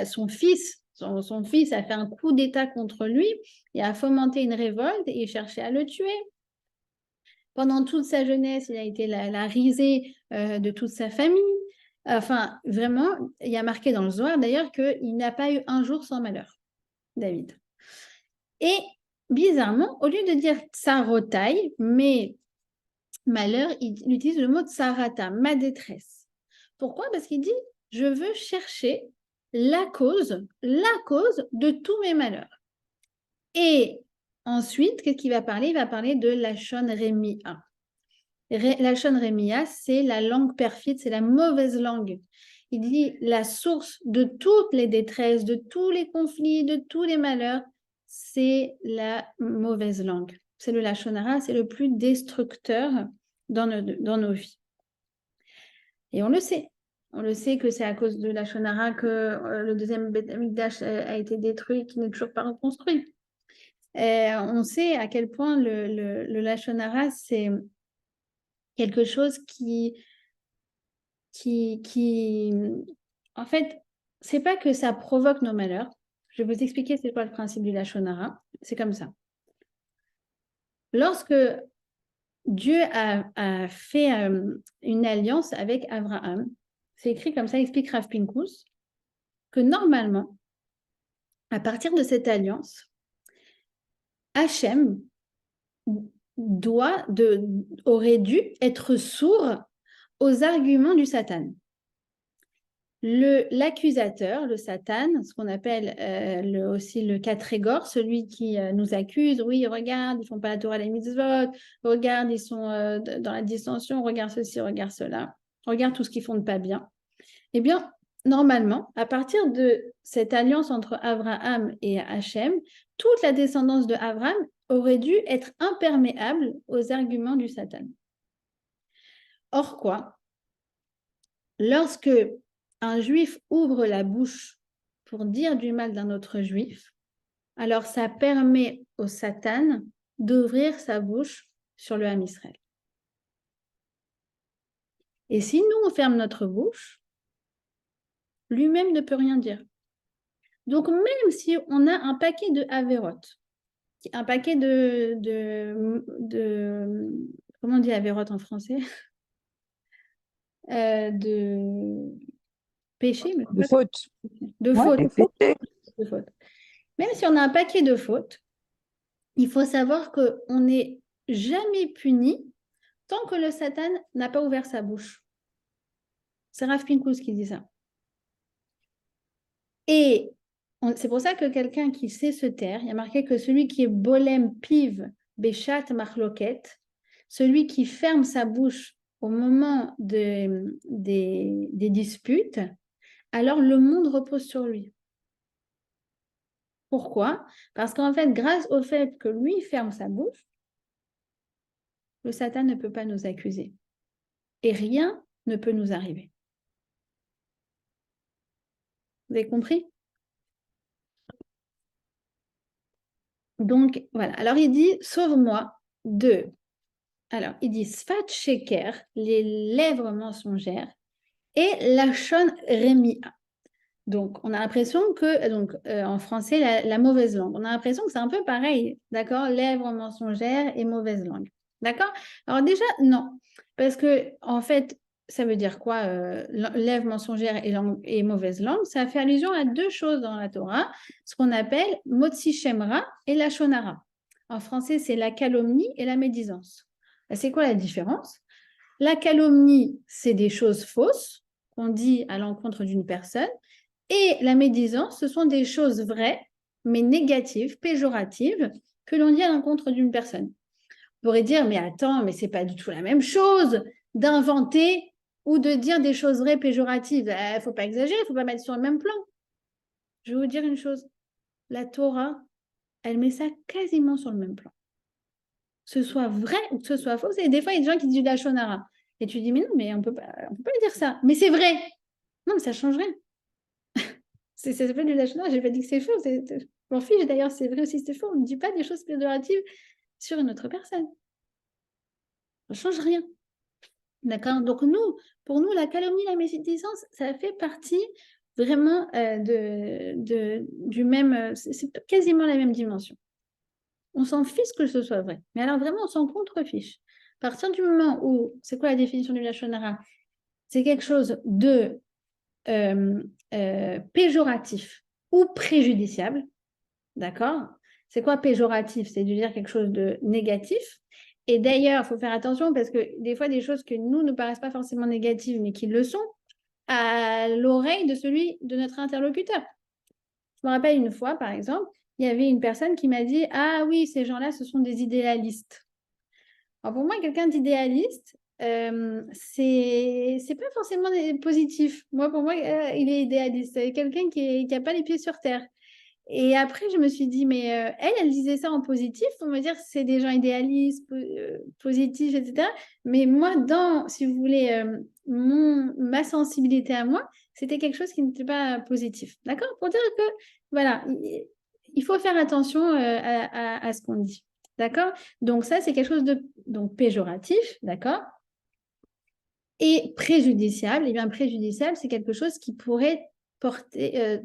son fils Son fils a fait un coup d'État contre lui et a fomenté une révolte et cherchait à le tuer. Pendant toute sa jeunesse, il a été la risée de toute sa famille. Enfin, vraiment, il y a marqué dans le Zohar d'ailleurs qu'il n'a pas eu un jour sans malheur, David. Et bizarrement, au lieu de dire tsarotai, mais malheur, il utilise le mot tsarata, ma détresse. Pourquoi? Parce qu'il dit, je veux chercher la cause de tous mes malheurs. Et ensuite, qu'est-ce qu'il va parler? Il va parler de Lachon Rémia. Lachon Rémia, c'est la langue perfide, c'est la mauvaise langue. Il dit la source de toutes les détresses, de tous les conflits, de tous les malheurs, c'est la mauvaise langue. C'est le Lachon Hara, c'est le plus destructeur dans nos vies. Et on le sait. On le sait que c'est à cause de Lachon Hara que le deuxième Beth Amikdash a été détruit, qui n'est toujours pas reconstruit. On sait à quel point le Lachon Hara, c'est quelque chose qui, en fait, c'est pas que ça provoque nos malheurs. Je vais vous expliquer c'est quoi le principe du Lachon Hara. C'est comme ça. Lorsque Dieu a fait une alliance avec Abraham, c'est écrit comme ça, explique Rav Pinkus, que normalement, à partir de cette alliance, Hachem aurait dû être sourd aux arguments du Satan. L'accusateur, le Satan, ce qu'on appelle aussi le Katrégor, celui qui nous accuse, oui, regarde, ils ne font pas la Torah les mitzvot, regarde, ils sont dans la dissension, regarde ceci, regarde cela, regarde tout ce qu'ils font de pas bien. Eh bien, normalement, à partir de cette alliance entre Abraham et Hachem, toute la descendance de Abraham aurait dû être imperméable aux arguments du Satan. Or quoi? Lorsque un juif ouvre la bouche pour dire du mal d'un autre juif, alors ça permet au Satan d'ouvrir sa bouche sur le Ham Israël. Et si nous, on ferme notre bouche, lui-même ne peut rien dire. Donc, même si on a un paquet de Averot, un paquet de comment on dit Averot en français? De péchés, mais De faute. de Ouais, fautes. De fautes. Même si on a un paquet de fautes, il faut savoir qu'on n'est jamais puni tant que le Satan n'a pas ouvert sa bouche. C'est Rav Pinkus qui dit ça. Et c'est pour ça que quelqu'un qui sait se taire, il y a marqué que celui qui est bolem piv béchat marloquet, celui qui ferme sa bouche au moment des disputes, alors le monde repose sur lui. Pourquoi? Parce qu'en fait, grâce au fait que lui ferme sa bouche, le Satan ne peut pas nous accuser. Et rien ne peut nous arriver. Vous avez compris? Donc, voilà. Alors, il dit, sauve-moi de... Alors, il dit, Sfat Sheker, les lèvres mensongères, et Lachon Remia. Donc, on a l'impression que, en français, la mauvaise langue. On a l'impression que c'est un peu pareil, d'accord? Lèvres mensongères et mauvaise langue. D'accord? Alors déjà, non. Parce que, en fait, ça veut dire quoi, lèvres mensongères et mauvaise langue? Ça fait allusion à deux choses dans la Torah, ce qu'on appelle Motsi Shemra et la Shonara. En français, c'est la calomnie et la médisance. C'est quoi la différence? La calomnie, c'est des choses fausses qu'on dit à l'encontre d'une personne. Et la médisance, ce sont des choses vraies, mais négatives, péjoratives, que l'on dit à l'encontre d'une personne. On pourrait dire, mais attends, mais c'est pas du tout la même chose d'inventer ou de dire des choses vraies péjoratives. Il faut pas exagérer, il faut pas mettre sur le même plan. Je vais vous dire une chose, la Torah, elle met ça quasiment sur le même plan. Que ce soit vrai ou que ce soit faux. Et des fois, il y a des gens qui disent du Lachon Hara. Et tu dis, mais non, mais on peut pas dire ça. Mais c'est vrai. Non, mais ça change rien. Ça s'appelle du Lachon Hara. J'ai pas dit que c'est faux. Je m'en fiche d'ailleurs, c'est vrai aussi, c'est faux. On ne dit pas des choses péjoratives sur une autre personne. Ça ne change rien. D'accord? Donc pour nous, la calomnie, la médisance, ça fait partie vraiment du même, c'est quasiment la même dimension. On s'en fiche que ce soit vrai. Mais alors vraiment, on s'en contrefiche. À partir du moment où, c'est quoi la définition du Lachon Hara? C'est quelque chose de péjoratif ou préjudiciable. D'accord? C'est quoi péjoratif? C'est de dire quelque chose de négatif. Et d'ailleurs, il faut faire attention parce que des fois, des choses que nous ne paraissent pas forcément négatives, mais qui le sont, à l'oreille de celui de notre interlocuteur. Je me rappelle une fois, par exemple, il y avait une personne qui m'a dit: ah oui, ces gens-là, ce sont des idéalistes. Alors pour moi, quelqu'un d'idéaliste, c'est pas forcément positif. Moi, pour moi, il est idéaliste. C'est quelqu'un qui n'a pas les pieds sur terre. Et après, je me suis dit, mais elle disait ça en positif pour me dire que c'est des gens idéalistes, positifs, etc. Mais moi, si vous voulez, ma sensibilité à moi, c'était quelque chose qui n'était pas positif. D'accord? Pour dire que, voilà, il faut faire attention à ce qu'on dit. D'accord? Donc ça, c'est quelque chose de péjoratif, d'accord? Et préjudiciable. Et bien, préjudiciable, c'est quelque chose qui pourrait causer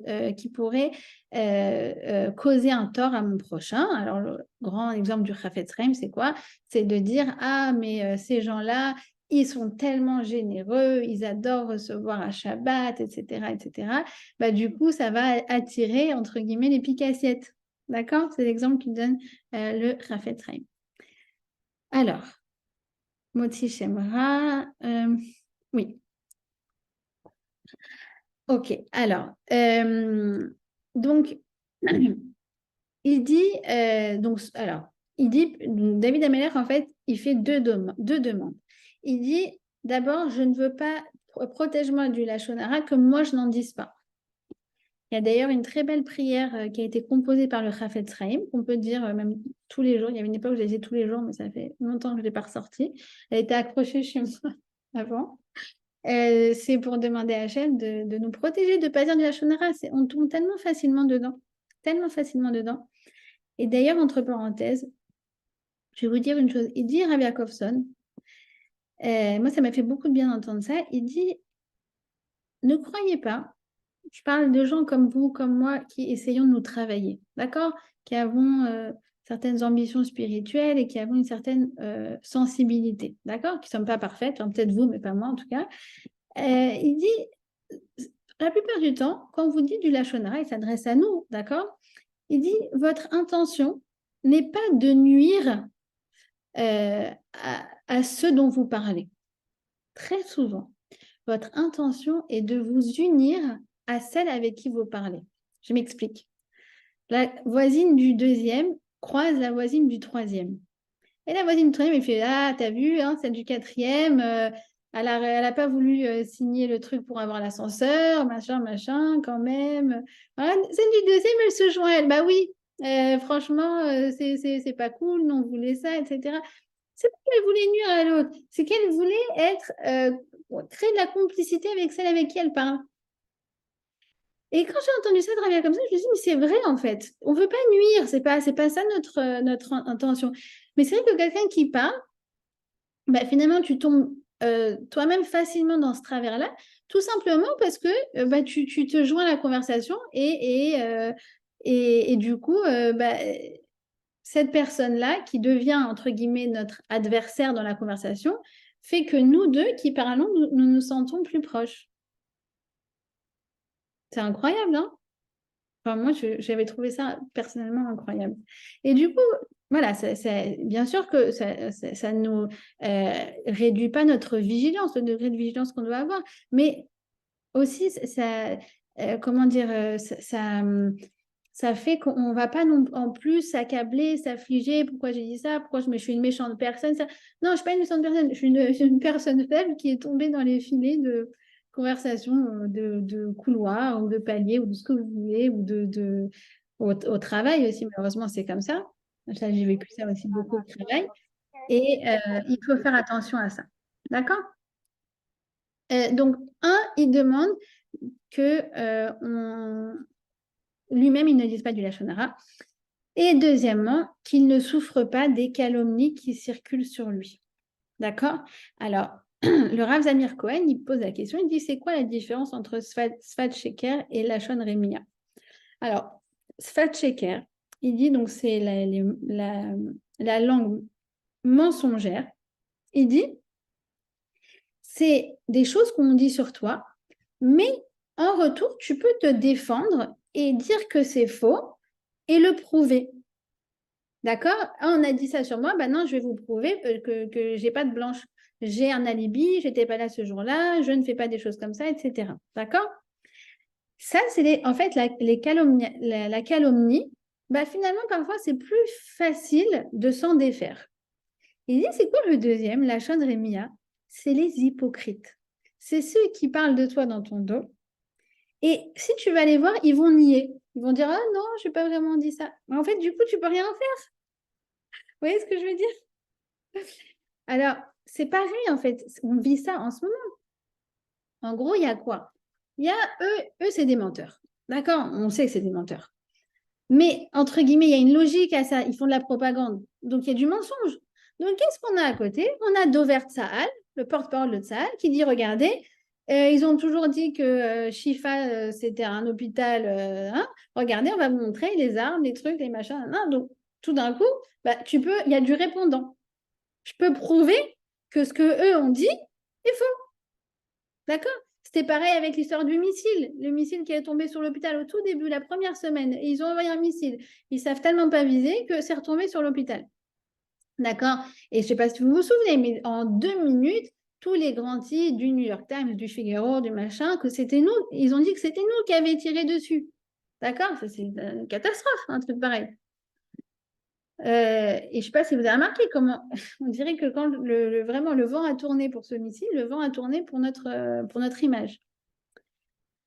un tort à mon prochain. Alors, le grand exemple du Chafetz Chaim, c'est quoi? C'est de dire: ah, mais ces gens-là, ils sont tellement généreux, ils adorent recevoir à Shabbat, etc., etc. Bah, du coup, ça va attirer, entre guillemets, les piques-assiettes. D'accord? C'est l'exemple qui donne le Chafetz Chaim. Alors, Moti Shemra, oui. Ok, alors, donc, il dit, David Ameller, en fait, il fait deux demandes. Il dit, d'abord, je ne veux pas, protège-moi du Lachon Hara, que moi, je n'en dise pas. Il y a d'ailleurs une très belle prière qui a été composée par le Chafetz Chaim, qu'on peut dire même tous les jours. Il y avait une époque où je la disais tous les jours, mais ça fait longtemps que je ne l'ai pas ressortie. Elle était accrochée chez moi avant. C'est pour demander à Hachem de nous protéger, de ne pas dire du Lachon Hara. On tombe tellement facilement dedans. Tellement facilement dedans. Et d'ailleurs, entre parenthèses, je vais vous dire une chose. Il dit, Rabbi Yaakovson, moi, ça m'a fait beaucoup de bien d'entendre ça. Il dit, ne croyez pas, je parle de gens comme vous, comme moi, qui essayons de nous travailler, d'accord? Qui avons certaines ambitions spirituelles et qui avons une certaine sensibilité, d'accord? Qui ne sommes pas parfaites, hein, peut-être vous, mais pas moi en tout cas. Il dit, la plupart du temps, quand vous dites du Lachon Hara, il s'adresse à nous, d'accord? Il dit, votre intention n'est pas de nuire à ceux dont vous parlez. Très souvent, votre intention est de vous unir à celle avec qui vous parlez. Je m'explique. La voisine du deuxième croise la voisine du troisième. Et la voisine du troisième, elle fait: ah, t'as vu, hein, celle du quatrième, elle a pas voulu signer le truc pour avoir l'ascenseur, machin, quand même. Voilà. Celle du deuxième, elle se joint à elle. Bah oui, franchement, c'est pas cool, non, on voulait ça, etc. C'est pas qu'elle voulait nuire à l'autre, c'est qu'elle voulait créer de la complicité avec celle avec qui elle parle. Et quand j'ai entendu ça travailler comme ça, je me suis dit, mais c'est vrai en fait. On ne veut pas nuire, c'est pas ça notre intention. Mais c'est vrai que quelqu'un qui parle, bah, finalement, tu tombes toi-même facilement dans ce travers-là, tout simplement parce que bah, tu te joins à la conversation et du coup, bah, cette personne-là, qui devient, entre guillemets, notre adversaire dans la conversation, fait que nous deux qui parlons, nous nous sentons plus proches. C'est incroyable, hein? Enfin, moi, j'avais trouvé ça personnellement incroyable. Et du coup, voilà, bien sûr que ça ne nous réduit pas notre vigilance, le degré de vigilance qu'on doit avoir, mais aussi, comment dire, ça fait qu'on ne va pas en plus s'accabler, s'affliger. Pourquoi j'ai dit ça? Pourquoi je suis une méchante personne? Non, je ne suis pas une méchante personne. Je suis une personne faible qui est tombée dans les filets de conversation de couloir ou de palier ou de ce que vous voulez ou au travail aussi. Malheureusement, c'est comme ça. J'ai vécu ça aussi beaucoup au travail. Et il faut faire attention à ça. D'accord? Donc, il demande que lui-même, il ne dise pas du Lachon Hara. Et deuxièmement, qu'il ne souffre pas des calomnies qui circulent sur lui. D'accord? Alors, le Rav Zamir Cohen, il pose la question, il dit, c'est quoi la différence entre Sfat Sheker et Lachon Remia? Alors, Sfat Sheker, il dit, donc c'est la langue mensongère. Il dit, c'est des choses qu'on dit sur toi, mais en retour, tu peux te défendre et dire que c'est faux et le prouver. D'accord? Ah, on a dit ça sur moi, ben non, je vais vous prouver que j'ai pas de blanche. J'ai un alibi, j'étais pas là ce jour-là, je ne fais pas des choses comme ça, etc. D'accord? Ça, c'est en fait la calomnie. Bah, finalement, parfois, c'est plus facile de s'en défaire. Il dit, c'est quoi le deuxième, la Rémia? C'est les hypocrites. C'est ceux qui parlent de toi dans ton dos. Et si tu vas les voir, ils vont nier. Ils vont dire, ah non, je n'ai pas vraiment dit ça. Mais en fait, du coup, tu peux rien faire. Vous voyez ce que je veux dire? Alors, c'est pareil, en fait. On vit ça en ce moment. En gros, il y a quoi? Il y a eux, c'est des menteurs. D'accord? On sait que c'est des menteurs. Mais, entre guillemets, il y a une logique à ça. Ils font de la propagande. Donc, il y a du mensonge. Donc, qu'est-ce qu'on a à côté? On a Dover Tsahal, le porte-parole de Tsahal, qui dit, regardez, ils ont toujours dit que Shifa, c'était un hôpital. Hein. Regardez, on va vous montrer les armes, les trucs, les machins. Hein. Donc, tout d'un coup, bah, il y a du répondant. Je peux prouver que ce que eux ont dit est faux. D'accord? C'était pareil avec l'histoire du missile. Le missile qui est tombé sur l'hôpital au tout début, la première semaine. Ils ont envoyé un missile. Ils savent tellement pas viser que c'est retombé sur l'hôpital. D'accord? Et je ne sais pas si vous vous souvenez, mais en 2 minutes, tous les grands titres du New York Times, du Figaro, du machin, que c'était nous. Ils ont dit que c'était nous qui avions tiré dessus. D'accord? C'est une catastrophe, un truc pareil. Et je ne sais pas si vous avez remarqué comment on dirait que quand vraiment le vent a tourné pour ce missile, le vent a tourné pour notre image.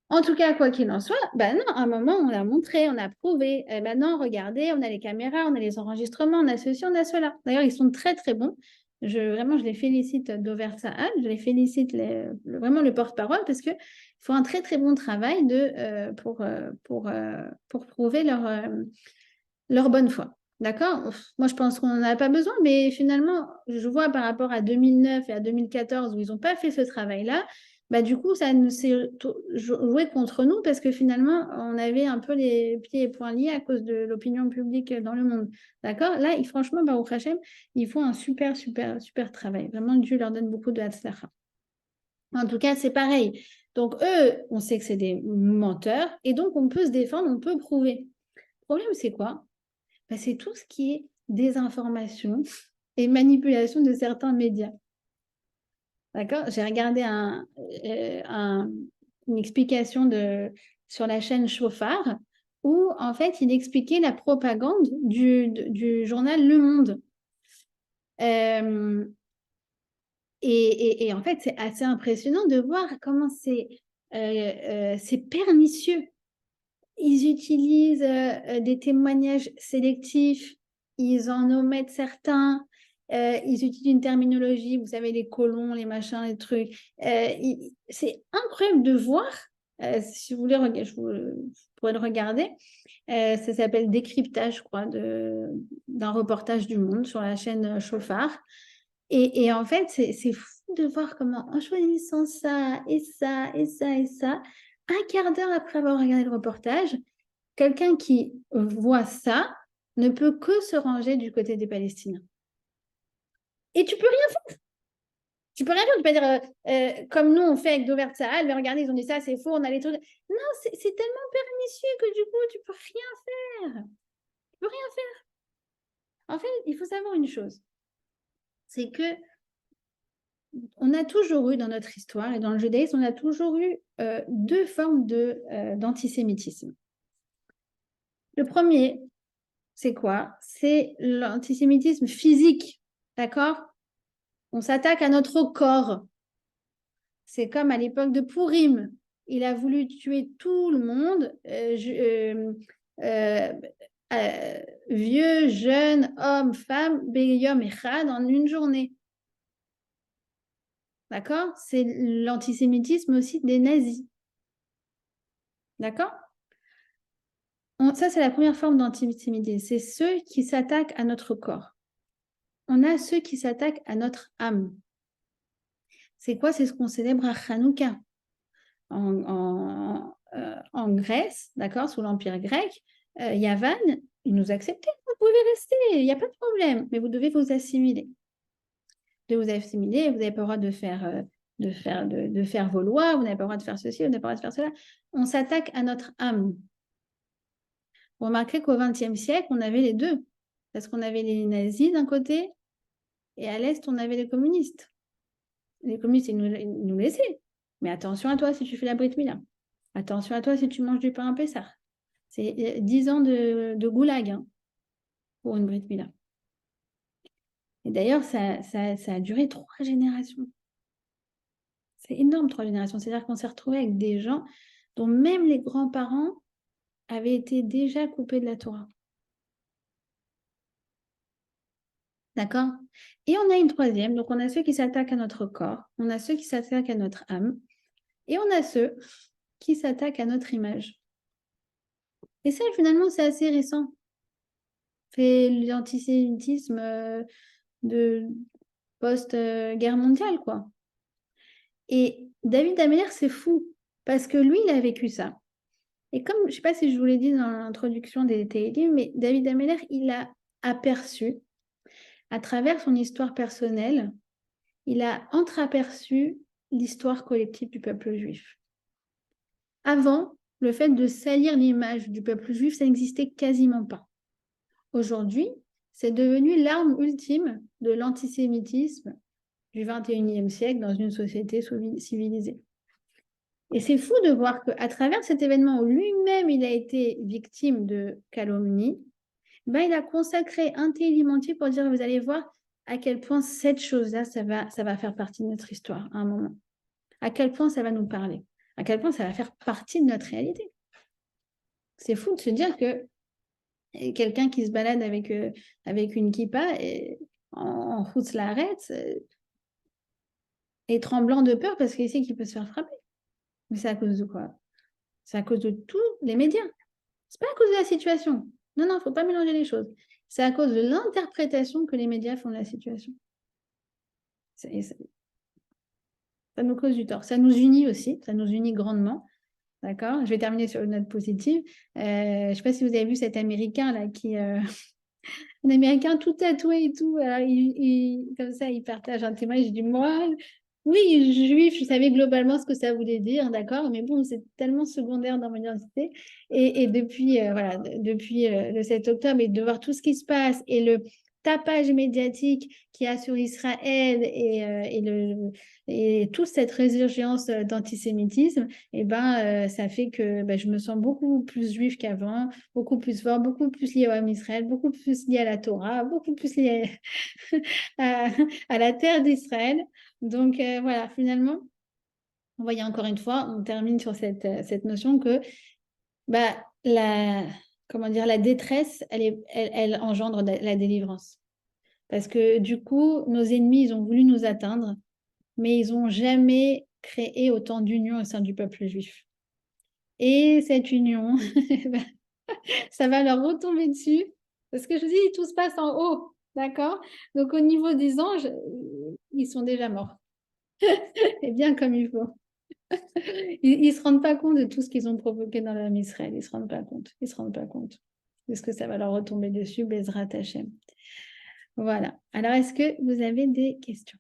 En tout cas, quoi qu'il en soit, ben non, à un moment, on a montré, on a prouvé. Maintenant, regardez, on a les caméras, on a les enregistrements, on a ceci, on a cela. D'ailleurs, ils sont très, très bons. Vraiment, je les félicite Dover Tsahal, je les félicite vraiment le porte-parole parce qu'ils font un très, très bon travail pour prouver leur bonne foi. D'accord? Moi, je pense qu'on n'en a pas besoin, mais finalement, je vois par rapport à 2009 et à 2014 où ils n'ont pas fait ce travail-là, bah, du coup, ça nous s'est joué contre nous parce que finalement, on avait un peu les pieds et poings liés à cause de l'opinion publique dans le monde. D'accord? Là, franchement, Baruch Hashem, ils font un super, super, super travail. Vraiment, Dieu leur donne beaucoup de hatzlacha. En tout cas, c'est pareil. Donc, eux, on sait que c'est des menteurs et donc on peut se défendre, on peut prouver. Le problème, c'est quoi? Ben, c'est tout ce qui est désinformation et manipulation de certains médias. D'accord? J'ai regardé une explication sur la chaîne Chauffard où, en fait, il expliquait la propagande du journal Le Monde. Et en fait, c'est assez impressionnant de voir comment c'est pernicieux. Ils utilisent des témoignages sélectifs, ils en omettent certains, ils utilisent une terminologie, vous savez, les colons, les machins, les trucs. C'est incroyable de voir, si vous voulez, vous pourrez le regarder. Ça s'appelle Décryptage, je crois, d'un reportage du Monde sur la chaîne Chauffard. Et en fait, c'est fou de voir comment, en choisissant ça, et ça, et ça, et ça, un quart d'heure après avoir regardé le reportage, quelqu'un qui voit ça ne peut que se ranger du côté des Palestiniens. Et tu peux rien faire. Tu peux rien faire. Tu peux pas dire, comme nous, on fait avec Dover Tsahal, mais regardez, ils ont dit ça, c'est faux, on a les trucs. Non, c'est tellement pernicieux que du coup, tu peux rien faire. Tu peux rien faire. En fait, il faut savoir une chose. C'est que on a toujours eu dans notre histoire et dans le judaïsme, on a toujours eu deux formes d'antisémitisme. Le premier, c'est quoi? C'est l'antisémitisme physique, d'accord? On s'attaque à notre corps. C'est comme à l'époque de Pourim. Il a voulu tuer tout le monde, vieux, jeunes, hommes, femmes, Beyom et Chad en une journée. D'accord? C'est l'antisémitisme aussi des nazis. D'accord? Ça, c'est la première forme d'antisémitisme. C'est ceux qui s'attaquent à notre corps. On a ceux qui s'attaquent à notre âme. C'est quoi? C'est ce qu'on célèbre à Hanouka. En Grèce, d'accord, sous l'Empire grec, Yavan, ils nous acceptaient, vous pouvez rester, il n'y a pas de problème, mais vous devez vous assimiler. Vous devez vous assimiler, vous n'avez pas le droit de faire vos lois, vous n'avez pas le droit de faire ceci, vous n'avez pas le droit de faire cela. On s'attaque à notre âme. Vous remarquerez qu'au XXe siècle, on avait les deux, parce qu'on avait les nazis d'un côté, et à l'Est, on avait les communistes. Les communistes, ils nous laissaient. Mais attention à toi si tu fais la Brit Mila. Attention à toi si tu manges du pain à Pessah. C'est 10 ans de goulag hein, pour une Brit Mila. Et d'ailleurs, ça a duré 3 générations. C'est énorme, 3 générations. C'est-à-dire qu'on s'est retrouvé avec des gens dont même les grands-parents avaient été déjà coupés de la Torah. D'accord? Et on a une troisième. Donc, on a ceux qui s'attaquent à notre corps, on a ceux qui s'attaquent à notre âme, et on a ceux qui s'attaquent à notre image. Et ça, finalement, c'est assez récent. C'est l'antisémitisme de post-guerre mondiale, quoi. Et David Ameller, c'est fou, parce que lui, il a vécu ça. Et comme, je ne sais pas si je vous l'ai dit dans l'introduction des Télim, mais David Ameller, il a aperçu, à travers son histoire personnelle, il a entreaperçu l'histoire collective du peuple juif. Avant, le fait de salir l'image du peuple juif, ça n'existait quasiment pas. Aujourd'hui, c'est devenu l'arme ultime de l'antisémitisme du XXIe siècle dans une société civilisée. Et c'est fou de voir qu'à travers cet événement où lui-même il a été victime de calomnie, ben, il a consacré un télim entier pour dire, vous allez voir à quel point cette chose-là, ça va faire partie de notre histoire à un moment. À quel point ça va nous parler. À quel point ça va faire partie de notre réalité. C'est fou de se dire que quelqu'un qui se balade avec une kippa en route l'arrête est tremblant de peur parce qu'il sait qu'il peut se faire frapper. Mais c'est à cause de quoi? C'est à cause de tous les médias. C'est pas à cause de la situation. Non, il ne faut pas mélanger les choses. C'est à cause de l'interprétation que les médias font de la situation. Ça nous cause du tort. Ça nous unit aussi, ça nous unit grandement. D'accord? Je vais terminer sur une note positive. Je ne sais pas si vous avez vu cet Américain là un Américain tout tatoué et tout. Alors, comme ça, il partage un témoignage du moi. Oui, juif, je savais globalement ce que ça voulait dire, d'accord, mais bon, c'est tellement secondaire dans mon identité. Et depuis, voilà, depuis le 7 octobre, et de voir tout ce qui se passe et le tapage médiatique qu'il y a sur Israël et toute cette résurgence d'antisémitisme, et ben, ça fait que ben, je me sens beaucoup plus juive qu'avant, beaucoup plus fort, beaucoup plus lié à Israël, beaucoup plus lié à la Torah, beaucoup plus lié à la terre d'Israël. Donc voilà, finalement, vous voyez encore une fois, on termine sur cette notion que bah, comment dire, la détresse, elle engendre la délivrance. Parce que du coup, nos ennemis, ils ont voulu nous atteindre, mais ils n'ont jamais créé autant d'union au sein du peuple juif. Et cette union, ça va leur retomber dessus. Parce que je vous dis, tout se passe en haut, d'accord? Donc au niveau des anges, ils sont déjà morts. Et bien comme il faut. Ils ne se rendent pas compte de tout ce qu'ils ont provoqué dans l'âme Israël. Ils ne se rendent pas compte. Ils se rendent pas compte. Est-ce que ça va leur retomber dessus, Bezrat Hashem. Voilà. Alors, est-ce que vous avez des questions?